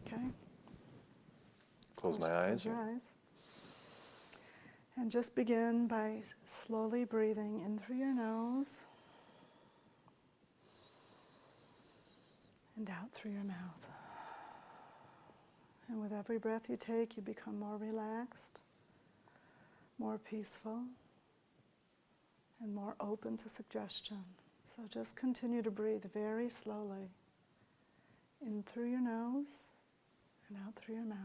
A: Okay.
B: Close my eyes.
A: Close your eyes. And just begin by slowly breathing in through your nose and out through your mouth. And with every breath you take, you become more relaxed, more peaceful, and more open to suggestion. So just continue to breathe very slowly in through your nose and out through your mouth.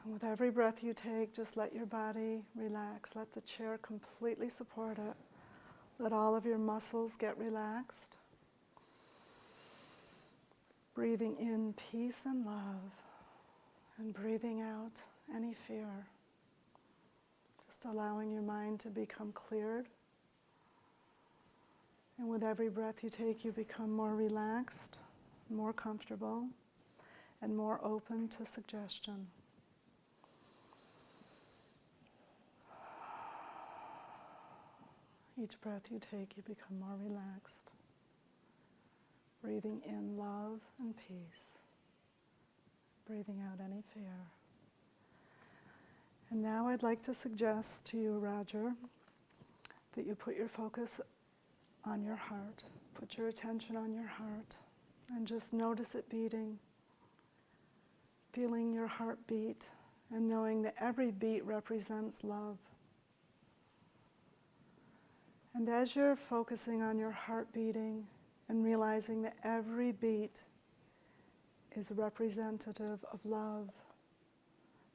A: And with every breath you take, just let your body relax. Let the chair completely support it. Let all of your muscles get relaxed. Breathing in peace and love, and breathing out any fear. Just allowing your mind to become cleared. And with every breath you take, you become more relaxed, more comfortable, and more open to suggestion. Each breath you take, you become more relaxed. Breathing in love and peace. Breathing out any fear. And now I'd like to suggest to you, Roger, that you put your focus on your heart. Put your attention on your heart and just notice it beating. Feeling your heart beat and knowing that every beat represents love. And as you're focusing on your heart beating and realizing that every beat is representative of love,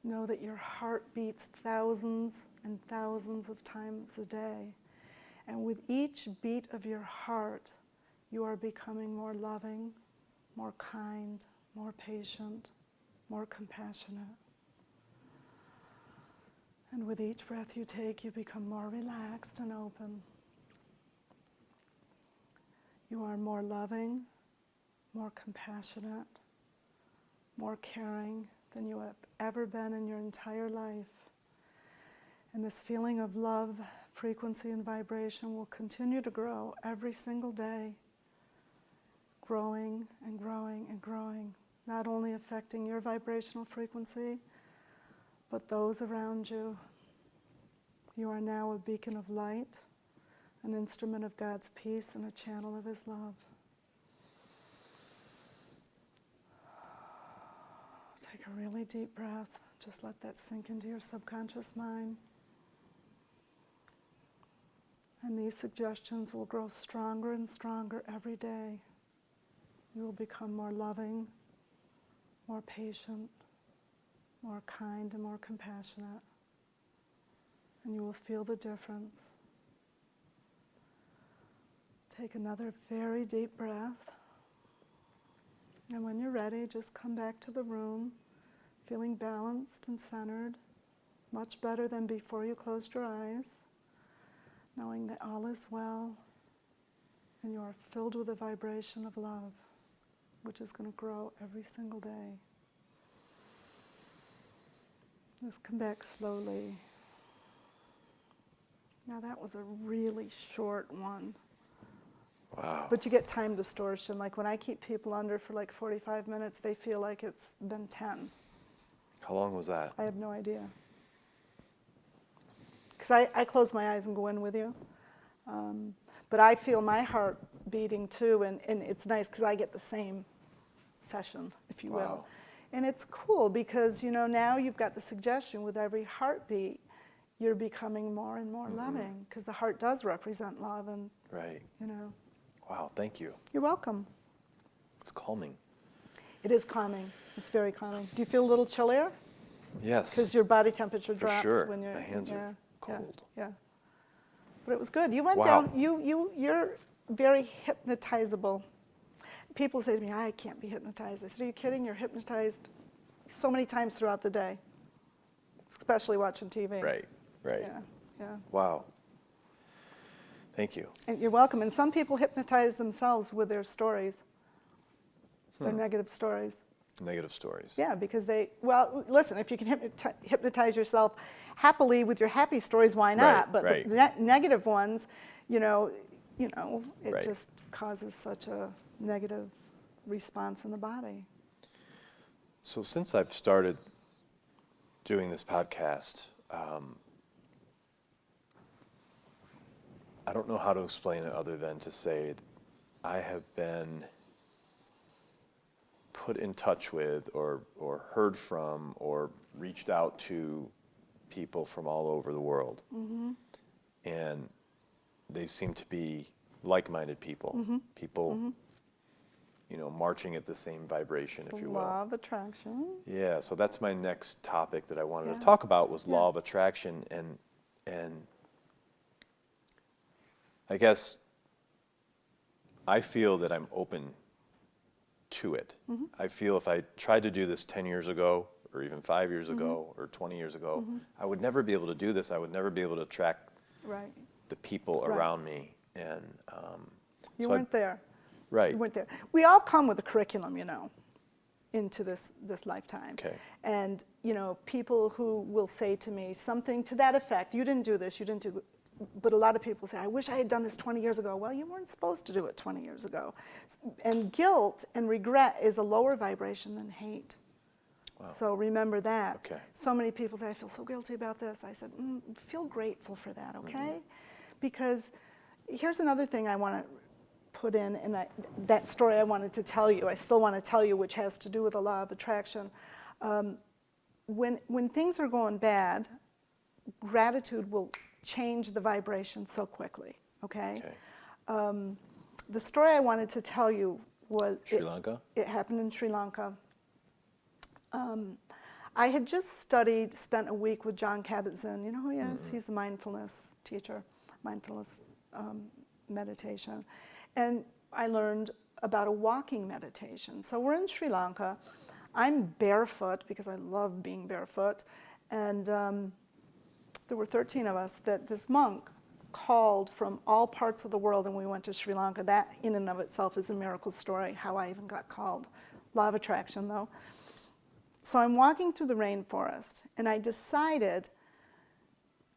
A: know that your heart beats thousands and thousands of times a day. And with each beat of your heart, you are becoming more loving, more kind, more patient, more compassionate. And with each breath you take, you become more relaxed and open. You are more loving, more compassionate, more caring than you have ever been in your entire life. And this feeling of love, frequency, and vibration will continue to grow every single day, growing and growing and growing, not only affecting your vibrational frequency, but those around you. You are now a beacon of light, an instrument of God's peace, and a channel of His love. Take a really deep breath. Just let that sink into your subconscious mind. And these suggestions will grow stronger and stronger every day. You will become more loving, more patient, more kind, and more compassionate. And you will feel the difference. Take another very deep breath. And when you're ready, just come back to the room, feeling balanced and centered, much better than before you closed your eyes, knowing that all is well and you are filled with a vibration of love, which is going to grow every single day. Just come back slowly. Now that was a really short one.
B: Wow.
A: But you get time distortion. Like when I keep people under for like 45 minutes, they feel like it's been 10.
B: How long was that?
A: I have no idea. Because I close my eyes and go in with you. But I feel my heart beating too, and it's nice because I get the same session, if you will.
B: Wow.
A: And it's cool because, you know, now you've got the suggestion with every heartbeat, you're becoming more and more loving, because the heart does represent love, and,
B: Right.
A: you know.
B: Wow, thank you.
A: You're welcome.
B: It's calming.
A: It is calming. It's very calming. Do you feel a little chillier?
B: Yes.
A: Because your body temperature
B: For
A: drops
B: sure.
A: when you're...
B: My hands are cold.
A: Yeah. But it was good. You went
B: Wow.
A: down, you're very hypnotizable. People say to me, I can't be hypnotized. I said, are you kidding? You're hypnotized so many times throughout the day, especially watching TV.
B: Right.
A: Yeah.
B: Wow. Thank you.
A: And you're welcome. And some people hypnotize themselves with their stories, their negative stories.
B: Negative stories.
A: Yeah, because listen, if you can hypnotize yourself happily with your happy stories, why not? But the negative ones, it just causes such a negative response in the body.
B: So since I've started doing this podcast, I don't know how to explain it other than to say I have been put in touch with or heard from or reached out to people from all over the world. Mm-hmm. And they seem to be like-minded people, mm-hmm. people, mm-hmm. Marching at the same vibration, if you will.
A: Law of attraction.
B: Yeah, so that's my next topic that I wanted to talk about was law of attraction, and I guess I feel that I'm open to it. Mm-hmm. I feel if I tried to do this 10 years ago, or even 5 years mm-hmm. ago, or 20 years ago, mm-hmm. I would never be able to do this. I would never be able to attract the people around me. And
A: you weren't there.
B: Right.
A: You weren't there. We all come with a curriculum, into this lifetime.
B: Okay.
A: And, people who will say to me something to that effect, you didn't do this, you didn't do. But a lot of people say, I wish I had done this 20 years ago. Well, you weren't supposed to do it 20 years ago. And guilt and regret is a lower vibration than hate. Wow. So remember that.
B: Okay.
A: So many people say, I feel so guilty about this. I said, feel grateful for that, okay? Mm-hmm. Because here's another thing I want to put in, and that story I wanted to tell you, I still want to tell you, which has to do with the law of attraction. When things are going bad, gratitude will change the vibration so quickly, okay? The story I wanted to tell you was...
B: Sri Lanka?
A: It happened in Sri Lanka. I had just spent a week with John Kabat-Zinn. You know who he is? Mm-hmm. He's the mindfulness teacher, mindfulness meditation. And I learned about a walking meditation. So we're in Sri Lanka. I'm barefoot because I love being barefoot. And there were 13 of us that this monk called from all parts of the world, and we went to Sri Lanka. That in and of itself is a miracle story, how I even got called. Law of attraction, though. So I'm walking through the rainforest, and I decided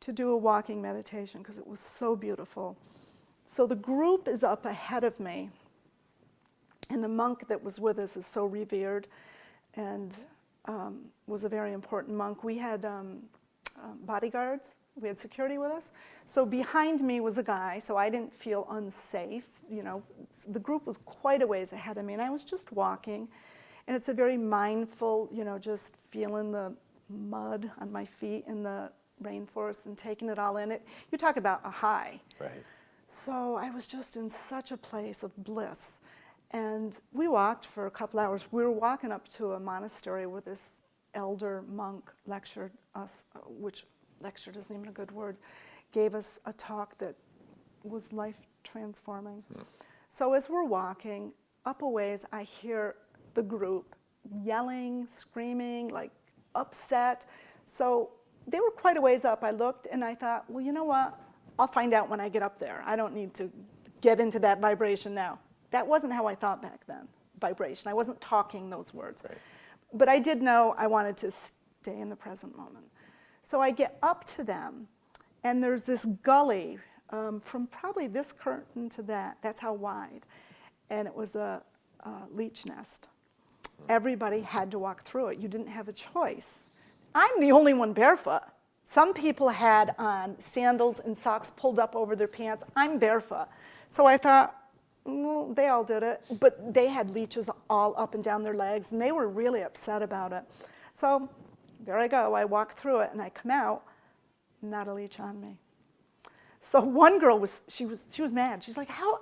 A: to do a walking meditation because it was so beautiful. So the group is up ahead of me, and the monk that was with us is so revered and was a very important monk. We had bodyguards. We had security with us. So behind me was a guy, so I didn't feel unsafe. The group was quite a ways ahead of me, and I was just walking. And it's a very mindful, just feeling the mud on my feet in the rainforest and taking it all in. You talk about a high.
B: Right.
A: So I was just in such a place of bliss. And we walked for a couple hours. We were walking up to a monastery where this elder monk lectured us, which lectured isn't even a good word, gave us a talk that was life transforming. Mm. So as we're walking up a ways, I hear the group yelling, screaming, like upset. So they were quite a ways up. I looked and I thought, well, you know what? I'll find out when I get up there. I don't need to get into that vibration now. That wasn't how I thought back then, vibration. I wasn't talking those words.
B: Right.
A: But I did know I wanted to stay in the present moment. So I get up to them, and there's this gully from probably this curtain to that. That's how wide. And it was a leech nest. Everybody had to walk through it. You didn't have a choice. I'm the only one barefoot. Some people had on sandals and socks pulled up over their pants. I'm barefoot. So I thought, well, they all did it. But they had leeches all up and down their legs, and they were really upset about it. So there I go. I walk through it, and I come out, not a leech on me. So one girl was mad. She's like, how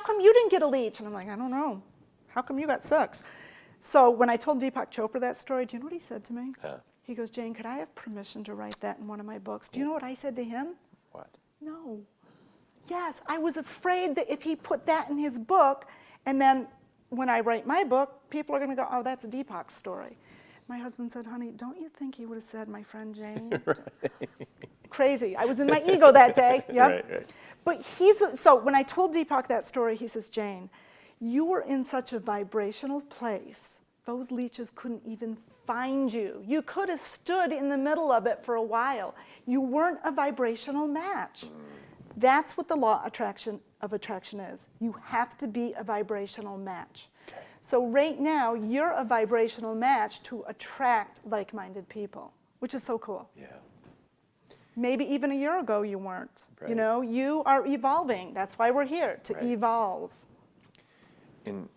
A: come you didn't get a leech? And I'm like, I don't know. How come you got 6? So when I told Deepak Chopra that story, do you know what he said to me? He goes, Jane, could I have permission to write that in one of my books? Do you know what I said to him?
B: What?
A: No. Yes, I was afraid that if he put that in his book, and then when I write my book, people are going to go, oh, that's Deepak's story. My husband said, honey, don't you think he would have said, my friend Jane? Crazy. I was in my ego that day. Yep.
B: Right.
A: But so when I told Deepak that story, he says, Jane, you were in such a vibrational place. those leeches couldn't even find you. You could have stood in the middle of it for a while. You weren't a vibrational match. That's what the law of attraction is. You have to be a vibrational match.
B: Okay.
A: So right now, you're a vibrational match to attract like-minded people, which is so cool.
B: Yeah.
A: Maybe even a year ago you weren't.
B: Right.
A: You know, you are evolving. That's why we're here, to evolve.
B: And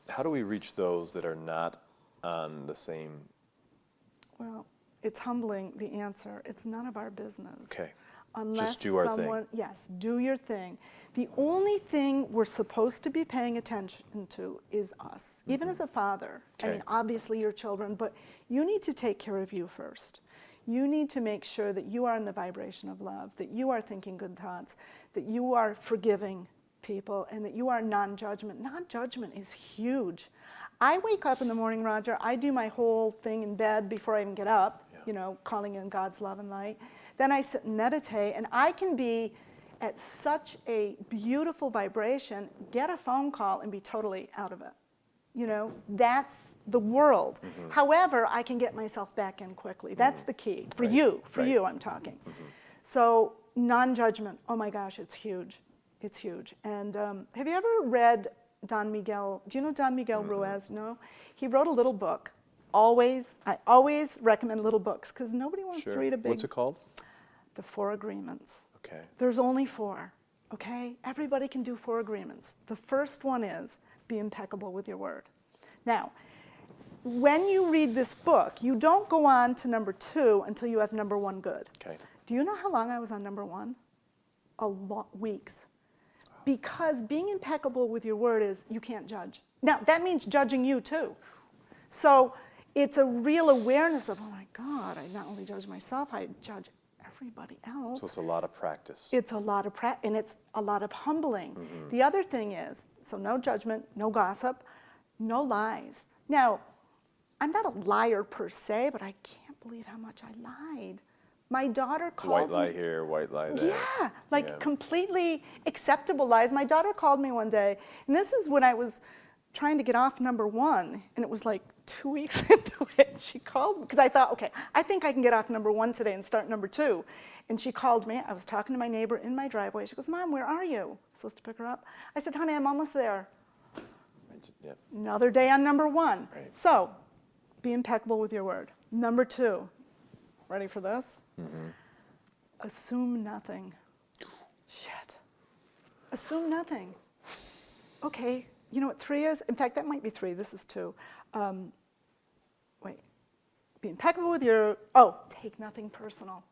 B: how do we reach those that are not on the same?
A: Well, it's humbling, the answer. It's none of our business.
B: Okay.
A: Unless
B: just do our
A: someone,
B: thing.
A: yes, do your thing. The only thing we're supposed to be paying attention to is us, even as a father. I
B: Okay.
A: mean, obviously your children, but you need to take care of you first. You need to make sure that you are in the vibration of love, that you are thinking good thoughts, that you are forgiving people, and that you are non-judgment. Non-judgment is huge. I wake up in the morning, Roger, I do my whole thing in bed before I even get up, you know, calling in God's love and light. Then I sit and meditate, and I can be at such a beautiful vibration, get a phone call and be totally out of it. You know, that's the world. However, I can get myself back in quickly. That's the key. For you, I'm talking. So non-judgment, oh my gosh, it's huge. It's huge. And have you ever read Don Miguel? Do you know Don Miguel Ruiz? No? He wrote a little book. I always recommend little books because nobody wants to read a big...
B: What's it called?
A: The 4 Agreements.
B: Okay.
A: There's only 4, okay? Everybody can do 4 agreements. The first one is be impeccable with your word. Now, when you read this book, you don't go on to number 2 until you have number 1 good.
B: Okay.
A: Do you know how long I was on number 1? Weeks. Because being impeccable with your word is you can't judge. Now, that means judging you too. So it's a real awareness of, oh my God, I not only judge myself, I judge everybody else.
B: So it's a lot of practice.
A: It's a lot of and it's a lot of humbling. The other thing is, so no judgment, no gossip, no lies. Now, I'm not a liar per se, but I can't believe how much I lied. My daughter called
B: White lie
A: me.
B: here, white lie there.
A: Yeah, like completely acceptable lies. My daughter called me one day, and this is when I was trying to get off number 1, and it was like 2 weeks into it. She called me, because I thought, okay, I think I can get off number 1 today and start number 2. And she called me. I was talking to my neighbor in my driveway. She goes, Mom, where are you? I'm supposed to pick her up. I said, honey, I'm almost there.
B: Yep.
A: Another day on number 1.
B: Right.
A: So, be impeccable with your word. Number 2, ready for this? Assume nothing. Shit. Assume nothing. Okay, you know what 3 is? In fact, that might be 3. This is 2. Wait. Be impeccable with your... Oh, take nothing personal.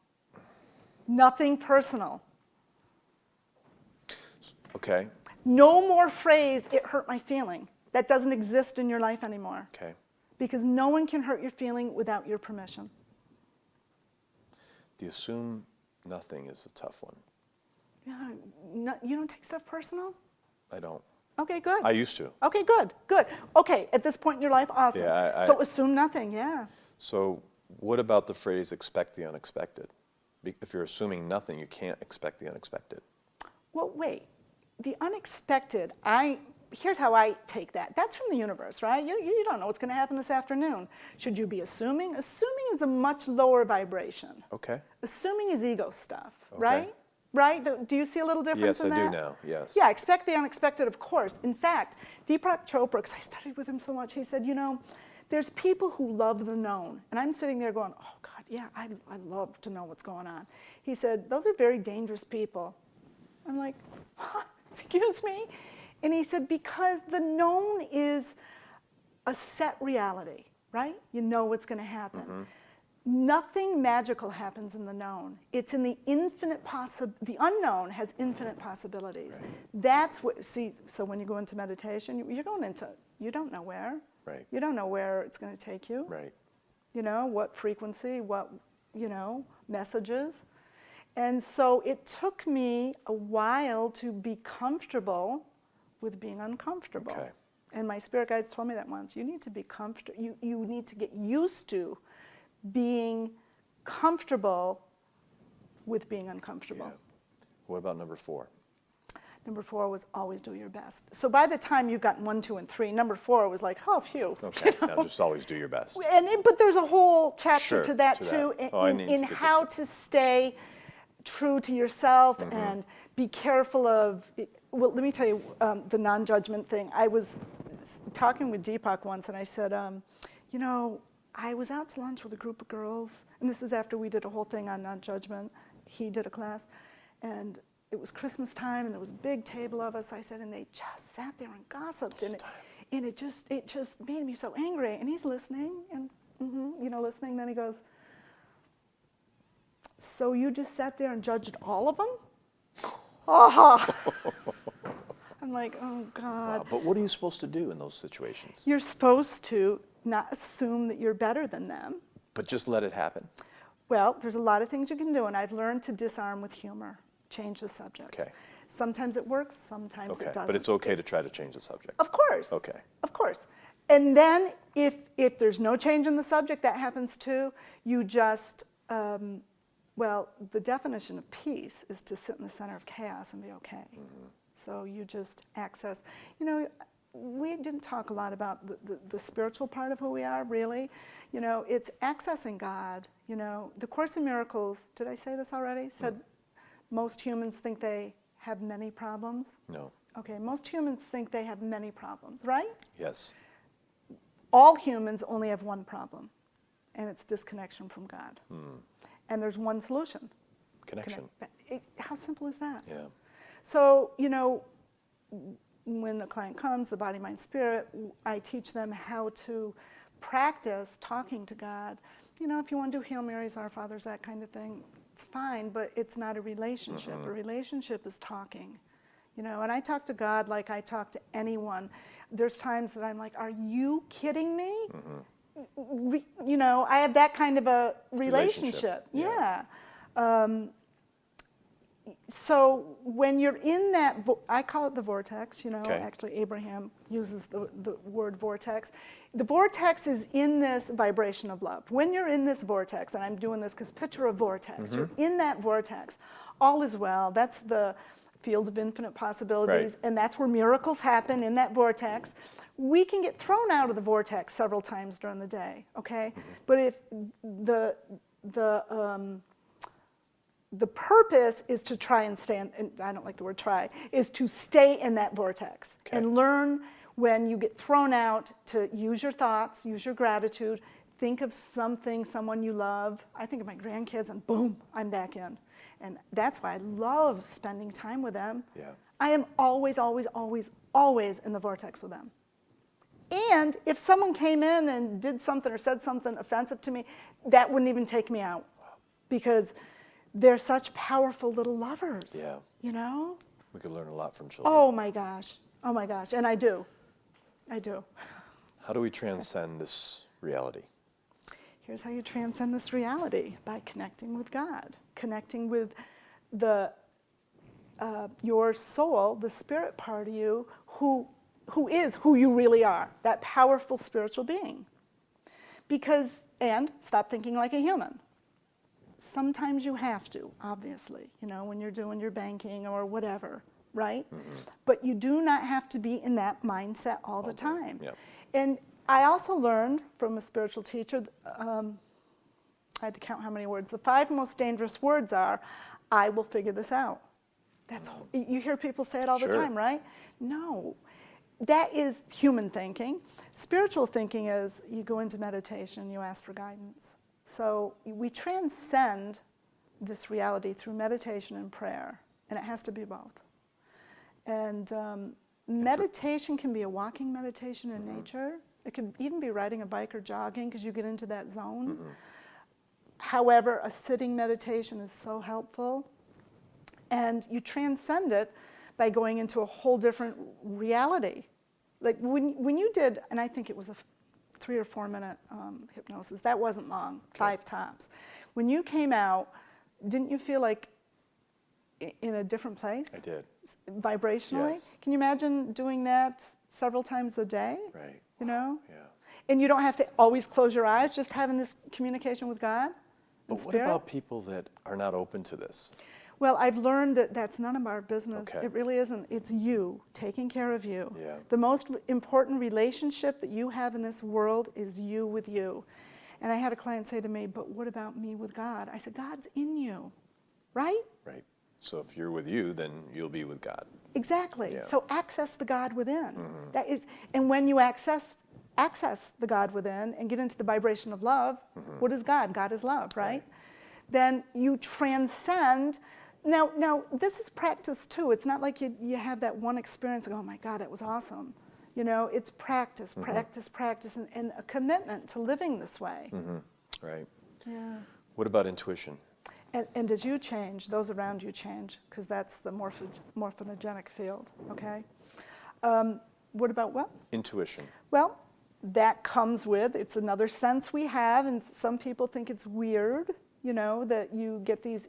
A: Nothing personal.
B: Okay.
A: No more phrase, it hurt my feeling. That doesn't exist in your life anymore.
B: Okay.
A: Because no one can hurt your feeling without your permission.
B: The assume nothing is a tough one.
A: Yeah, no, you don't take stuff personal?
B: I don't.
A: Okay, good.
B: I used to.
A: Okay, good, good. Okay, at this point in your life, awesome.
B: Yeah,
A: so assume nothing, yeah.
B: So what about the phrase expect the unexpected? If you're assuming nothing, you can't expect the unexpected.
A: Well, wait. The unexpected, here's how I take that. That's from the universe, right? You don't know what's going to happen this afternoon. Should you be assuming? Assuming is a much lower vibration.
B: Okay.
A: Assuming is ego stuff,
B: Okay.
A: right? Right? Do you see a little difference in that?
B: Yes, I do now, yes.
A: Yeah, expect the unexpected, of course. In fact, Deepak Chopra, because I studied with him so much, he said, you know, there's people who love the known. And I'm sitting there going, oh, God, yeah, I love to know what's going on. He said, those are very dangerous people. I'm like, huh? Excuse me? And he said, because the known is a set reality, right? You know what's going to happen. Nothing magical happens in the known. It's in the infinite the unknown has infinite possibilities.
B: Right.
A: That's what, so when you go into meditation, you're going into, you don't know where.
B: Right.
A: You don't know where it's going to take you.
B: Right.
A: You know, what frequency, what, messages. And so it took me a while to be comfortable with being uncomfortable.
B: Okay.
A: And my spirit guides told me that once. You need to be comfortable. You need to get used to being comfortable with being uncomfortable.
B: Yeah. What about number 4?
A: Number 4 was always do your best. So by the time you've gotten 1, 2, and 3, number 4 was like, oh, phew.
B: Okay, now just always do your best.
A: But there's a whole chapter
B: Sure,
A: to that
B: to
A: too,
B: that.
A: in how to stay true to yourself and be careful of, well, let me tell you the non-judgment thing. I was talking with Deepak once and I said, you know, I was out to lunch with a group of girls, and this is after we did a whole thing on non-judgment. He did a class, and it was Christmas time, and there was a big table of us. I said, and they just sat there and gossiped, and it just made me so angry. And he's listening, and you know, listening. Then he goes, "So you just sat there and judged all of them?" I'm like, oh God.
B: Wow, but what are you supposed to do in those situations?
A: You're supposed to not assume that you're better than them.
B: But just let it happen?
A: Well, there's a lot of things you can do, and I've learned to disarm with humor, change the subject.
B: Okay.
A: Sometimes it works, sometimes it doesn't.
B: But it's okay to try to change the subject?
A: Of course.
B: Okay.
A: Of course. And then if there's no change in the subject, that happens too, you just, well, the definition of peace is to sit in the center of chaos and be okay. So you just access, you know, we didn't talk a lot about the spiritual part of who we are, really. You know, it's accessing God. You know, the Course in Miracles, did I say this already? Said most humans think they have many problems.
B: No.
A: Okay, most humans think they have many problems, right?
B: Yes.
A: All humans only have one problem, and it's disconnection from God. And there's one solution.
B: Connection.
A: How simple is that?
B: Yeah.
A: So, you know, when a client comes, the body, mind, spirit, I teach them how to practice talking to God. You know, if you want to do Hail Marys, Our Fathers, that kind of thing, it's fine, but it's not a relationship. A relationship is talking. You know, and I talk to God like I talk to anyone. There's times that I'm like, are you kidding me? You know, I have that kind of a relationship. Yeah. So when you're in that, I call it the vortex, you know, actually Abraham uses the word vortex. The vortex is in this vibration of love. When you're in this vortex, and I'm doing this because picture a vortex, you're in that vortex, all is well. That's the field of infinite possibilities, and that's where miracles happen in that vortex. We can get thrown out of the vortex several times during the day, okay? But if the purpose is to try and stay, and I don't like the word try, is to stay in that vortex and learn when you get thrown out to use your thoughts, use your gratitude, think of something, someone you love. I think of my grandkids and boom, I'm back in. And that's why I love spending time with them.
B: Yeah.
A: I am always, always, always, always in the vortex with them. And if someone came in and did something or said something offensive to me, that wouldn't even take me out because they're such powerful little lovers.
B: Yeah.
A: You know?
B: We could learn a lot from children.
A: Oh my gosh. Oh my gosh. And I do. I do.
B: How do we transcend this reality?
A: Here's how you transcend this reality, by connecting with God, connecting with your soul, the spirit part of you, who is who you really are, that powerful spiritual being. And stop thinking like a human. Sometimes you have to, obviously, you know, when you're doing your banking or whatever, right? But you do not have to be in that mindset all the time.
B: Yep.
A: And I also learned from a spiritual teacher, I had to count how many words. The 5 most dangerous words are, I will figure this out. That's you hear people say it all the time, right? No. That is human thinking. Spiritual thinking is you go into meditation, you ask for guidance. So we transcend this reality through meditation and prayer, and it has to be both. And meditation can be a walking meditation in nature. It could even be riding a bike or jogging because you get into that zone. However, a sitting meditation is so helpful. And you transcend it by going into a whole different reality. Like when you did, and I think it was a 3 or 4 minute hypnosis, that wasn't long, 5 tops. When you came out, didn't you feel like in a different place?
B: I did.
A: Vibrationally?
B: Yes.
A: Can you imagine doing that several times a day?
B: Right.
A: You know?
B: Yeah.
A: And you don't have to always close your eyes, just having this communication with God.
B: But what about people that are not open to this?
A: Well, I've learned that that's none of our business.
B: Okay.
A: It really isn't. It's you, taking care of you.
B: Yeah.
A: The most important relationship that you have in this world is you with you. And I had a client say to me, but what about me with God? I said, God's in you, right?
B: Right. So if you're with you, then you'll be with God.
A: Exactly.
B: Yeah.
A: So access the God within. That is, and when you access the God within and get into the vibration of love, what is God? God is love, right? Then you transcend. Now this is practice too. It's not like you have that one experience and go, oh my God, that was awesome. You know, it's practice, practice, and a commitment to living this way.
B: Right.
A: Yeah.
B: What about intuition?
A: And as you change, those around you change, because that's the morphogenic field, okay? What about what?
B: Intuition.
A: Well, that comes with, it's another sense we have, and some people think it's weird, you know, that you get these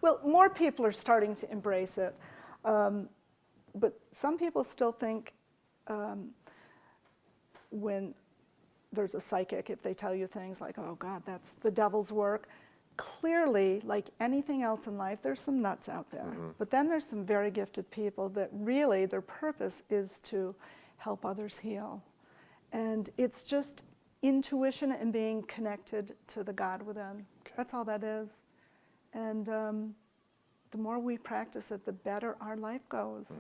A: well, more people are starting to embrace it, but some people still think when there's a psychic, if they tell you things like, oh God, that's the devil's work. Clearly, like anything else in life, there's some nuts out there. But then there's some very gifted people that really their purpose is to help others heal. And it's just intuition and being connected to the God within. Okay. That's all that is. And the more we practice it, the better our life goes.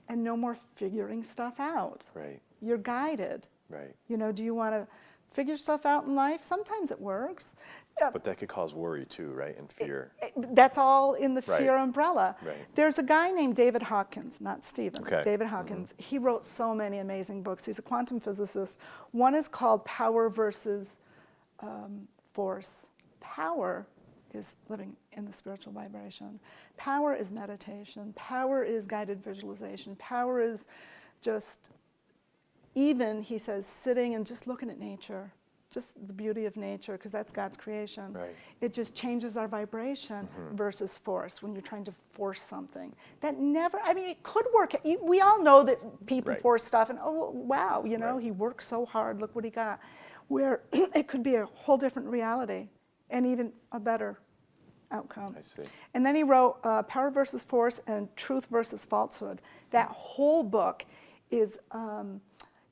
A: And no more figuring stuff out.
B: Right.
A: You're guided.
B: Right.
A: You know, do you want to figure stuff out in life? Sometimes it works.
B: But that could cause worry too, right? And fear.
A: That's all in the fear
B: Right.
A: umbrella.
B: Right.
A: There's a guy named David Hawkins, not Stephen,
B: Okay.
A: David Hawkins. He wrote so many amazing books. He's a quantum physicist. One is called Power versus Force. Power is living in the spiritual vibration. Power is meditation. Power is guided visualization. Power is just, even, he says, sitting and just looking at nature. Just the beauty of nature, because that's God's creation.
B: Right.
A: It just changes our vibration versus force, when you're trying to force something. That never, I mean, it could work. We all know that people
B: Right.
A: force stuff and, oh, wow, you know,
B: Right.
A: he worked so hard, look what he got. Where it could be a whole different reality and even a better outcome.
B: I see.
A: And then he wrote Power versus Force and Truth versus Falsehood. That whole book is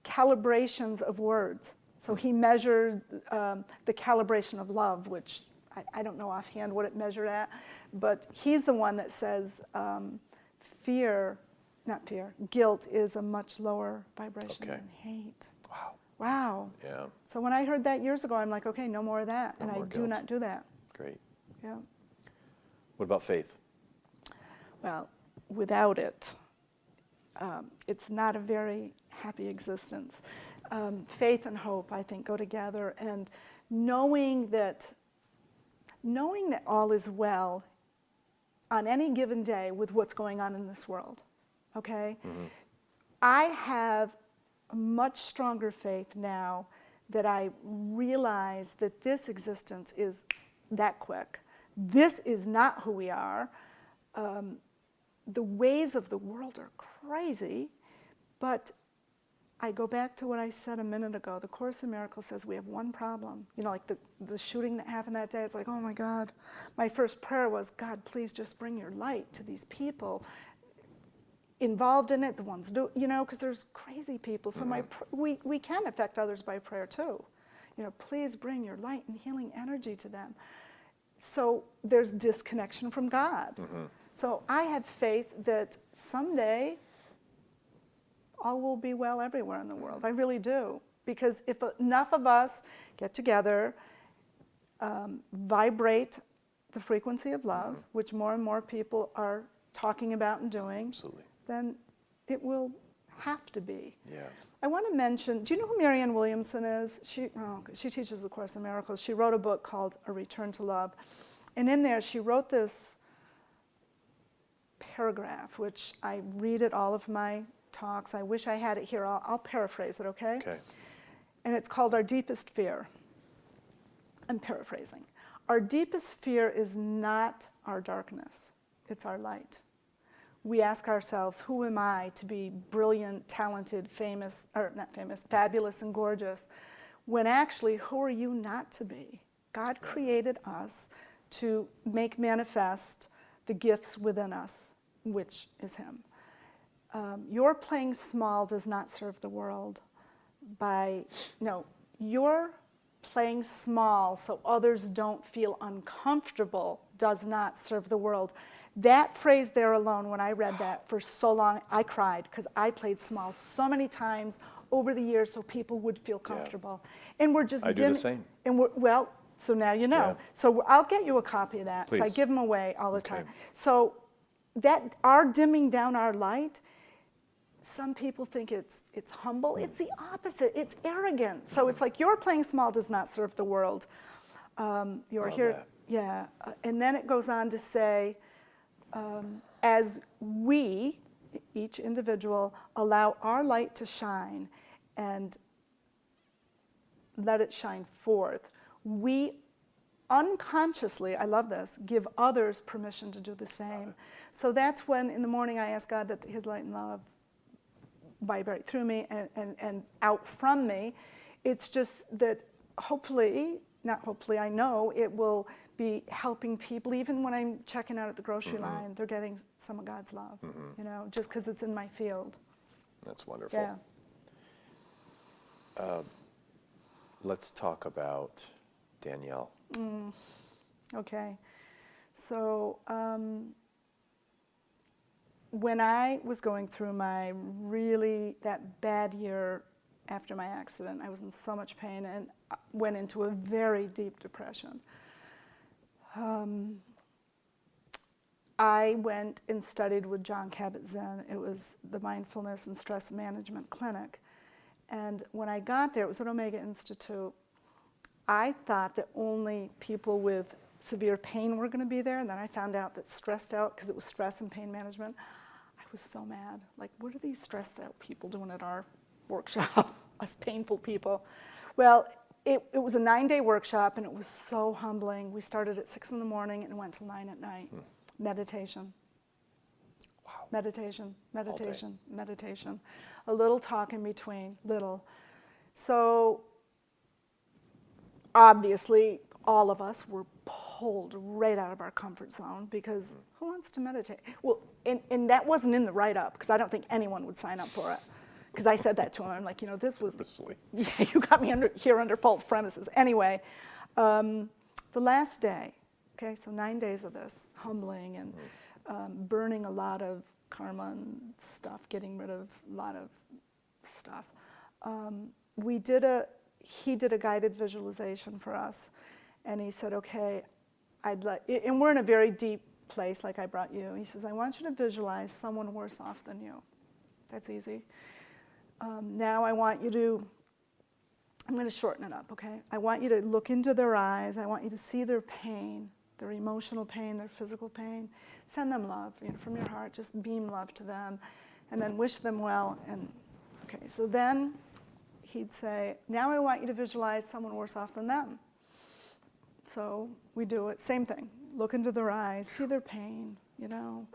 A: calibrations of words. So he measured the calibration of love, which I don't know offhand what it measured at, but he's the one that says guilt is a much lower vibration than hate.
B: Wow.
A: Wow.
B: Yeah.
A: So when I heard that years ago, I'm like, okay, no more of that.
B: No
A: And I
B: more
A: do
B: guilt.
A: not do that.
B: Great.
A: Yeah.
B: What about faith?
A: Well, without it, it's not a very happy existence. Faith and hope, I think, go together, and knowing that all is well on any given day with what's going on in this world, okay? I have a much stronger faith now that I realize that this existence is that quick. This is not who we are. The ways of the world are crazy, but I go back to what I said a minute ago. The Course in Miracles says we have one problem. You know, like the shooting that happened that day, it's like, oh my God. My first prayer was, God, please just bring your light to these people involved in it, the ones do, you know, because there's crazy people. So we can affect others by prayer too. You know, please bring your light and healing energy to them. So there's disconnection from God. So I have faith that someday all will be well everywhere in the world. I really do. Because if enough of us get together, vibrate the frequency of love, which more and more people are talking about and doing,
B: Absolutely.
A: then it will have to be.
B: Yeah.
A: I want to mention, do you know who Marianne Williamson is? She teaches the Course in Miracles. She wrote a book called A Return to Love. And in there, she wrote this paragraph, which I read at all of my talks. I wish I had it here. I'll paraphrase it, okay?
B: Okay.
A: And it's called Our Deepest Fear. I'm paraphrasing. Our deepest fear is not our darkness. It's our light. We ask ourselves, who am I to be brilliant, talented, famous, or not famous, fabulous and gorgeous, when actually, who are you not to be? God created us to make manifest the gifts within us, which is him. Your playing small does not serve the world your playing small so others don't feel uncomfortable does not serve the world. That phrase there alone, when I read that for so long, I cried because I played small so many times over the years so people would feel comfortable. Yeah. And we're just
B: I do the same.
A: And so now you know. Yeah. So I'll get you a copy of that because I give them away all the time. So that our dimming down our light, some people think it's humble. It's the opposite. It's arrogant. So it's like your playing small does not serve the world. You're here. That. Yeah. And then it goes on to say, as we, each individual, allow our light to shine and let it shine forth, we unconsciously, I love this, give others permission to do the same. So that's when in the morning I ask God that his light and love vibrate through me and out from me. It's just that I know it will be helping people. Even when I'm checking out at the grocery line, they're getting some of God's love, just because it's in my field.
B: That's wonderful.
A: Yeah.
B: Let's talk about Danielle.
A: Okay. So when I was going through that bad year after my accident, I was in so much pain and went into a very deep depression. I went and studied with Jon Kabat-Zinn. It was the Mindfulness and Stress Management Clinic. And when I got there, it was at Omega Institute. I thought that only people with severe pain were going to be there, and then I found out that stressed out, because it was stress and pain management, I was so mad. Like, what are these stressed out people doing at our workshop, us painful people? Well, it was a 9-day workshop, and it was so humbling. We started at 6 in the morning and went till 9 at night. Meditation.
B: Wow.
A: Meditation, meditation, meditation. A little talk in between, little. So obviously, all of us were pulled right out of our comfort zone because who wants to meditate? Well, and that wasn't in the write-up because I don't think anyone would sign up for it. Because I said that to him. I'm like, this was, yeah, you got me under false premises. Anyway, the last day, okay, so 9 days of this, humbling and burning a lot of karma and stuff, getting rid of a lot of stuff. He did a guided visualization for us, and he said, okay, and we're in a very deep place like I brought you. He says, I want you to visualize someone worse off than you. That's easy. Now I want you to, I'm going to shorten it up, okay? I want you to look into their eyes. I want you to see their pain, their emotional pain, their physical pain. Send them love, from your heart. Just beam love to them, and then wish them well. And okay, so then he'd say, now I want you to visualize someone worse off than them. So we do it, same thing. Look into their eyes, see their pain, know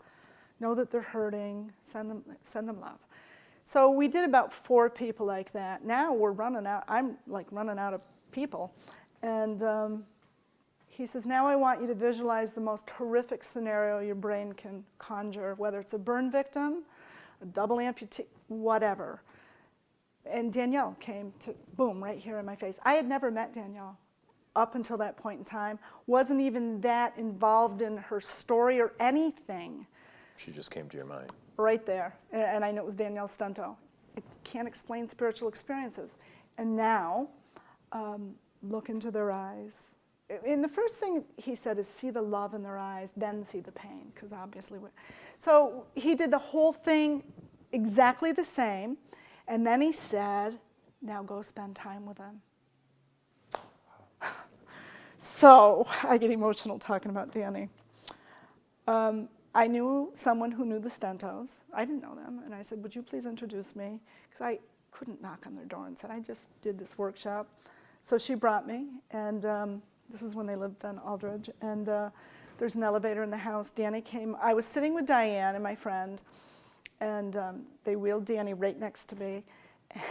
A: that they're hurting, send them love. So we did about 4 people like that. Now we're running out, I'm like running out of people. And he says, now I want you to visualize the most horrific scenario your brain can conjure, whether it's a burn victim, a double amputee, whatever. And Danielle came to, boom, right here in my face. I had never met Danielle up until that point in time, wasn't even that involved in her story or anything.
B: She just came to your mind.
A: Right there, and I know it was Danielle Stunto. I can't explain spiritual experiences. And now, look into their eyes. And the first thing he said is see the love in their eyes, then see the pain, because obviously so he did the whole thing exactly the same, and then he said, now go spend time with them. So I get emotional talking about Danny. I knew someone who knew the Stentos. I didn't know them, and I said, would you please introduce me? Because I couldn't knock on their door and said, I just did this workshop. So she brought me, and this is when they lived on Aldridge, and there's an elevator in the house. Danny came. I was sitting with Diane and my friend, and they wheeled Danny right next to me,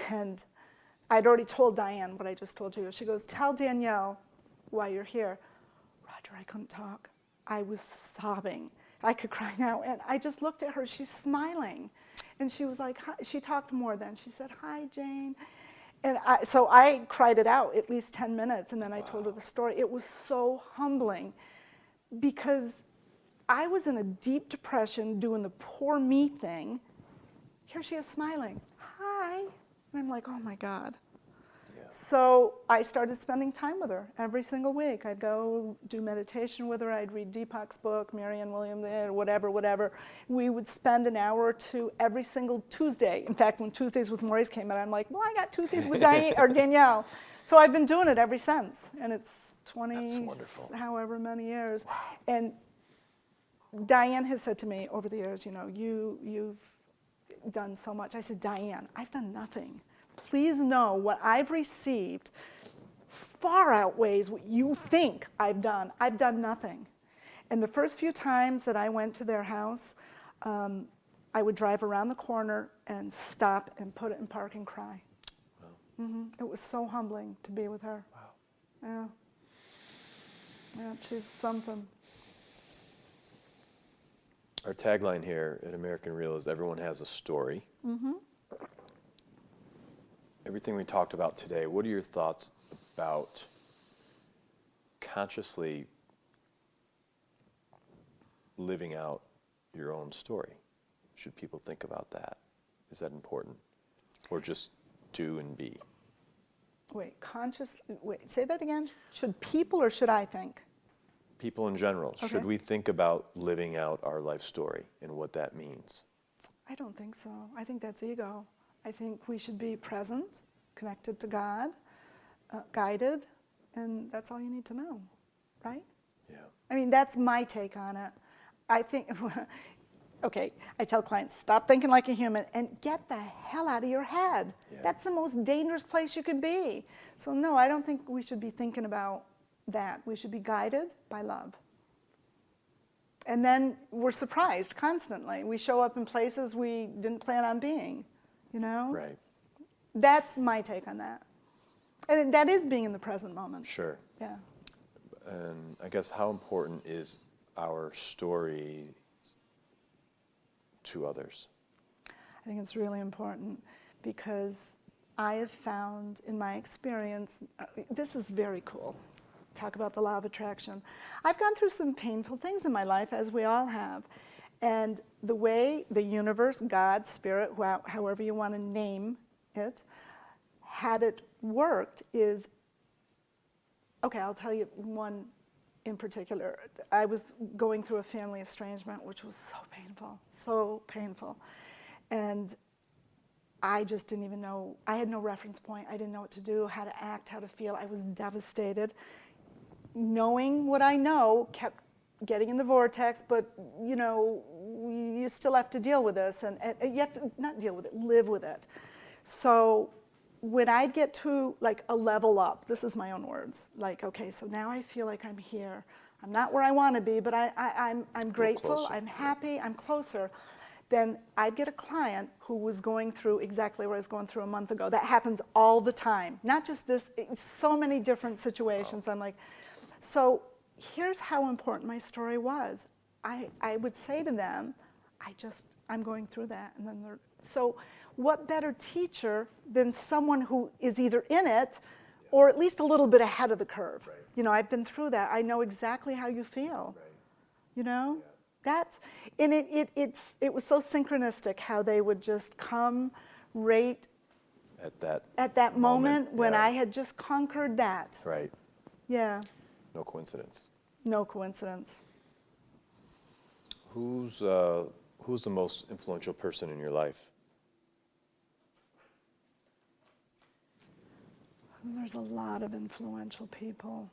A: and I'd already told Diane what I just told you. She goes, tell Danielle why you're here. Roger, I couldn't talk. I was sobbing. I could cry now. And I just looked at her, she's smiling. And she was like, hi. She talked more then. She said, "Hi, Jane." And so I cried it out at least 10 minutes, and then I told her the story. It was so humbling because I was in a deep depression doing the poor me thing. Here she is smiling. "Hi." And I'm like, oh my God. Yeah. So I started spending time with her every single week. I'd go do meditation with her. I'd read Deepak's book, Marianne Williamson, whatever. We would spend an hour or two every single Tuesday. In fact, when Tuesdays with Maurice came out, I'm like, well, I got Tuesdays with Diane or Danielle. So I've been doing it ever since. And it's 20, however many years. Wow. And Diane has said to me over the years, you know, you've done so much. I said, Diane, I've done nothing. Please know what I've received far outweighs what you think I've done. I've done nothing. And the first few times that I went to their house, I would drive around the corner and stop and put it in park and cry. Wow. It was so humbling to be with her. Wow. Yeah, she's something.
B: Our tagline here at American Real is everyone has a story. Everything we talked about today, what are your thoughts about consciously living out your own story? Should people think about that? Is that important? Or just do and be?
A: Wait, say that again? Should people or should I think?
B: People in general. Okay. Should we think about living out our life story and what that means?
A: I don't think so. I think that's ego. I think we should be present, connected to God, guided, and that's all you need to know, right? Yeah. I mean, that's my take on it. I think, okay, I tell clients, stop thinking like a human and get the hell out of your head. Yeah. That's the most dangerous place you can be. So no, I don't think we should be thinking about that. We should be guided by love. And then we're surprised constantly. We show up in places we didn't plan on being, you know? Right. That's my take on that. And that is being in the present moment. Sure. Yeah.
B: And I guess how important is our story to others?
A: I think it's really important because I have found in my experience, this is very cool. Talk about the law of attraction. I've gone through some painful things in my life, as we all have. And the way the universe, God, spirit, however you want to name it, had it worked is, okay, I'll tell you one in particular. I was going through a family estrangement, which was so painful. And I just didn't even know, I had no reference point. I didn't know what to do, how to act, how to feel. I was devastated. Knowing what I know kept getting in the vortex, but you know, you still have to deal with this, and you have to not deal with it, live with it. So when I'd get to like a level up, this is my own words, like, okay, so now I feel like I'm here. I'm not where I want to be, but I'm grateful, I'm happy, I'm closer. Then I'd get a client who was going through exactly what I was going through a month ago. That happens all the time. Not just this, so many different situations. Wow. I'm like, so here's how important my story was. I would say to them, I'm going through that. And then so what better teacher than someone who is either in it or at least a little bit ahead of the curve. Right. You know, I've been through that. I know exactly how you feel. Right. You know? Yeah. And it was so synchronistic how they would just come right at that moment when I had just conquered that. Right. Yeah.
B: No coincidence.
A: No coincidence.
B: Who's the most influential person in your life?
A: There's a lot of influential people.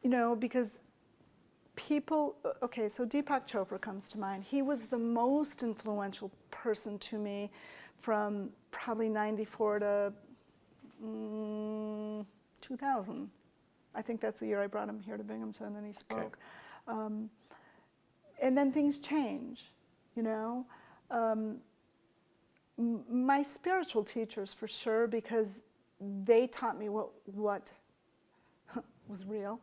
A: You know, because people, okay, so Deepak Chopra comes to mind. He was the most influential person to me from probably 94 to 2000. I think that's the year I brought him here to Binghamton and he spoke. Okay. And then things change, you know. My spiritual teachers for sure, because they taught me what was real.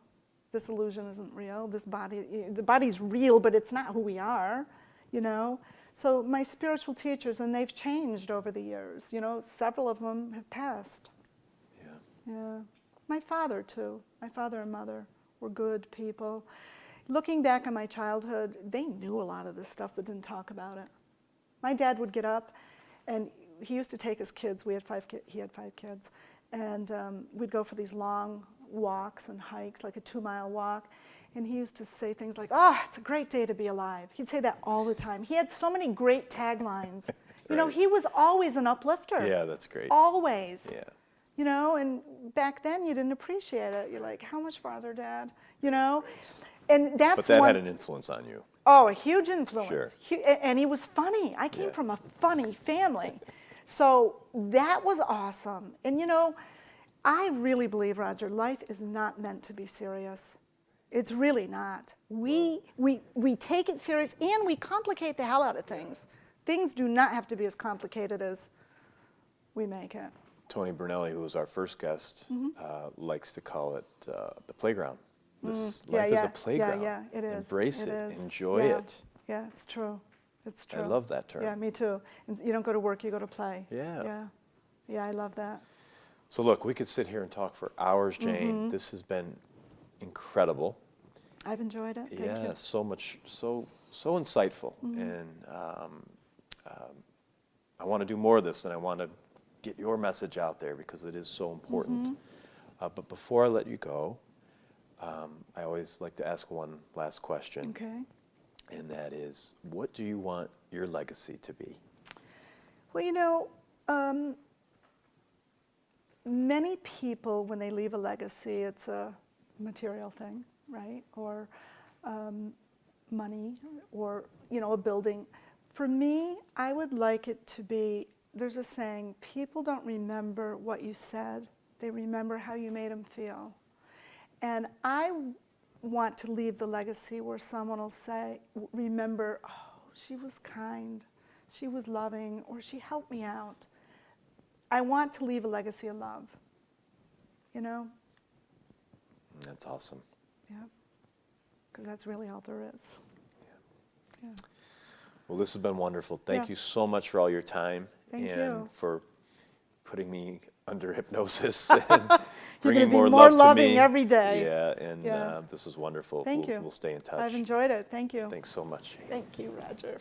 A: this illusion isn't real. The body's real, but it's not who we are, you know. So my spiritual teachers, and they've changed over the years, you know, several of them have passed. Yeah. My father too. My father and mother were good people. Looking back on my childhood, they knew a lot of this stuff but didn't talk about it. My dad would get up, and he used to take his kids. He had 5 kids, and we'd go for these long walks and hikes, like a 2-mile walk. And he used to say things like, "Oh, it's a great day to be alive." He'd say that all the time. He had so many great taglines. You know, he was always an uplifter.
B: Yeah, that's great.
A: Always.
B: Yeah.
A: You know, and back then you didn't appreciate it. You're like, how much farther, Dad? You know? And that's
B: But that had an influence on you.
A: Oh, a huge influence.
B: Sure.
A: And he was funny. I came from a funny family. So that was awesome. And you know, I really believe, Roger, life is not meant to be serious. It's really not. We take it serious, and we complicate the hell out of things. Things do not have to be as complicated as we make it.
B: Tony Bernelli, who was our first guest, likes to call it the playground. Life is a playground.
A: Yeah, it is.
B: Embrace it. Enjoy it.
A: Yeah, it's true. It's true.
B: I love that term.
A: Yeah, me too. And you don't go to work, you go to play.
B: Yeah.
A: Yeah, I love that.
B: So look, we could sit here and talk for hours, Jane. This has been incredible.
A: I've enjoyed it. Thank you.
B: Yeah, so much, so insightful. And I want to do more of this, and I want to get your message out there because it is so important. But before I let you go, I always like to ask one last question.
A: Okay.
B: And that is, what do you want your legacy to be?
A: Well, you know, many people, when they leave a legacy, it's a material thing, right? Or money, or, you know, a building. For me, I would like it to be, there's a saying, people don't remember what you said, they remember how you made them feel. And I want to leave the legacy where someone will say, remember, oh, she was kind, she was loving, or she helped me out. I want to leave a legacy of love, you know?
B: That's awesome.
A: Yeah, because that's really all there is. Yeah.
B: Well, this has been wonderful. Thank you so much for all your time.
A: Thank
B: and
A: you.
B: For putting me under hypnosis and bringing
A: more
B: more love
A: loving
B: to me
A: every day.
B: Yeah, and this was wonderful.
A: Thank you.
B: We'll stay in touch.
A: I've enjoyed it. Thank you.
B: Thanks so much, Jane.
A: Thank you, Roger.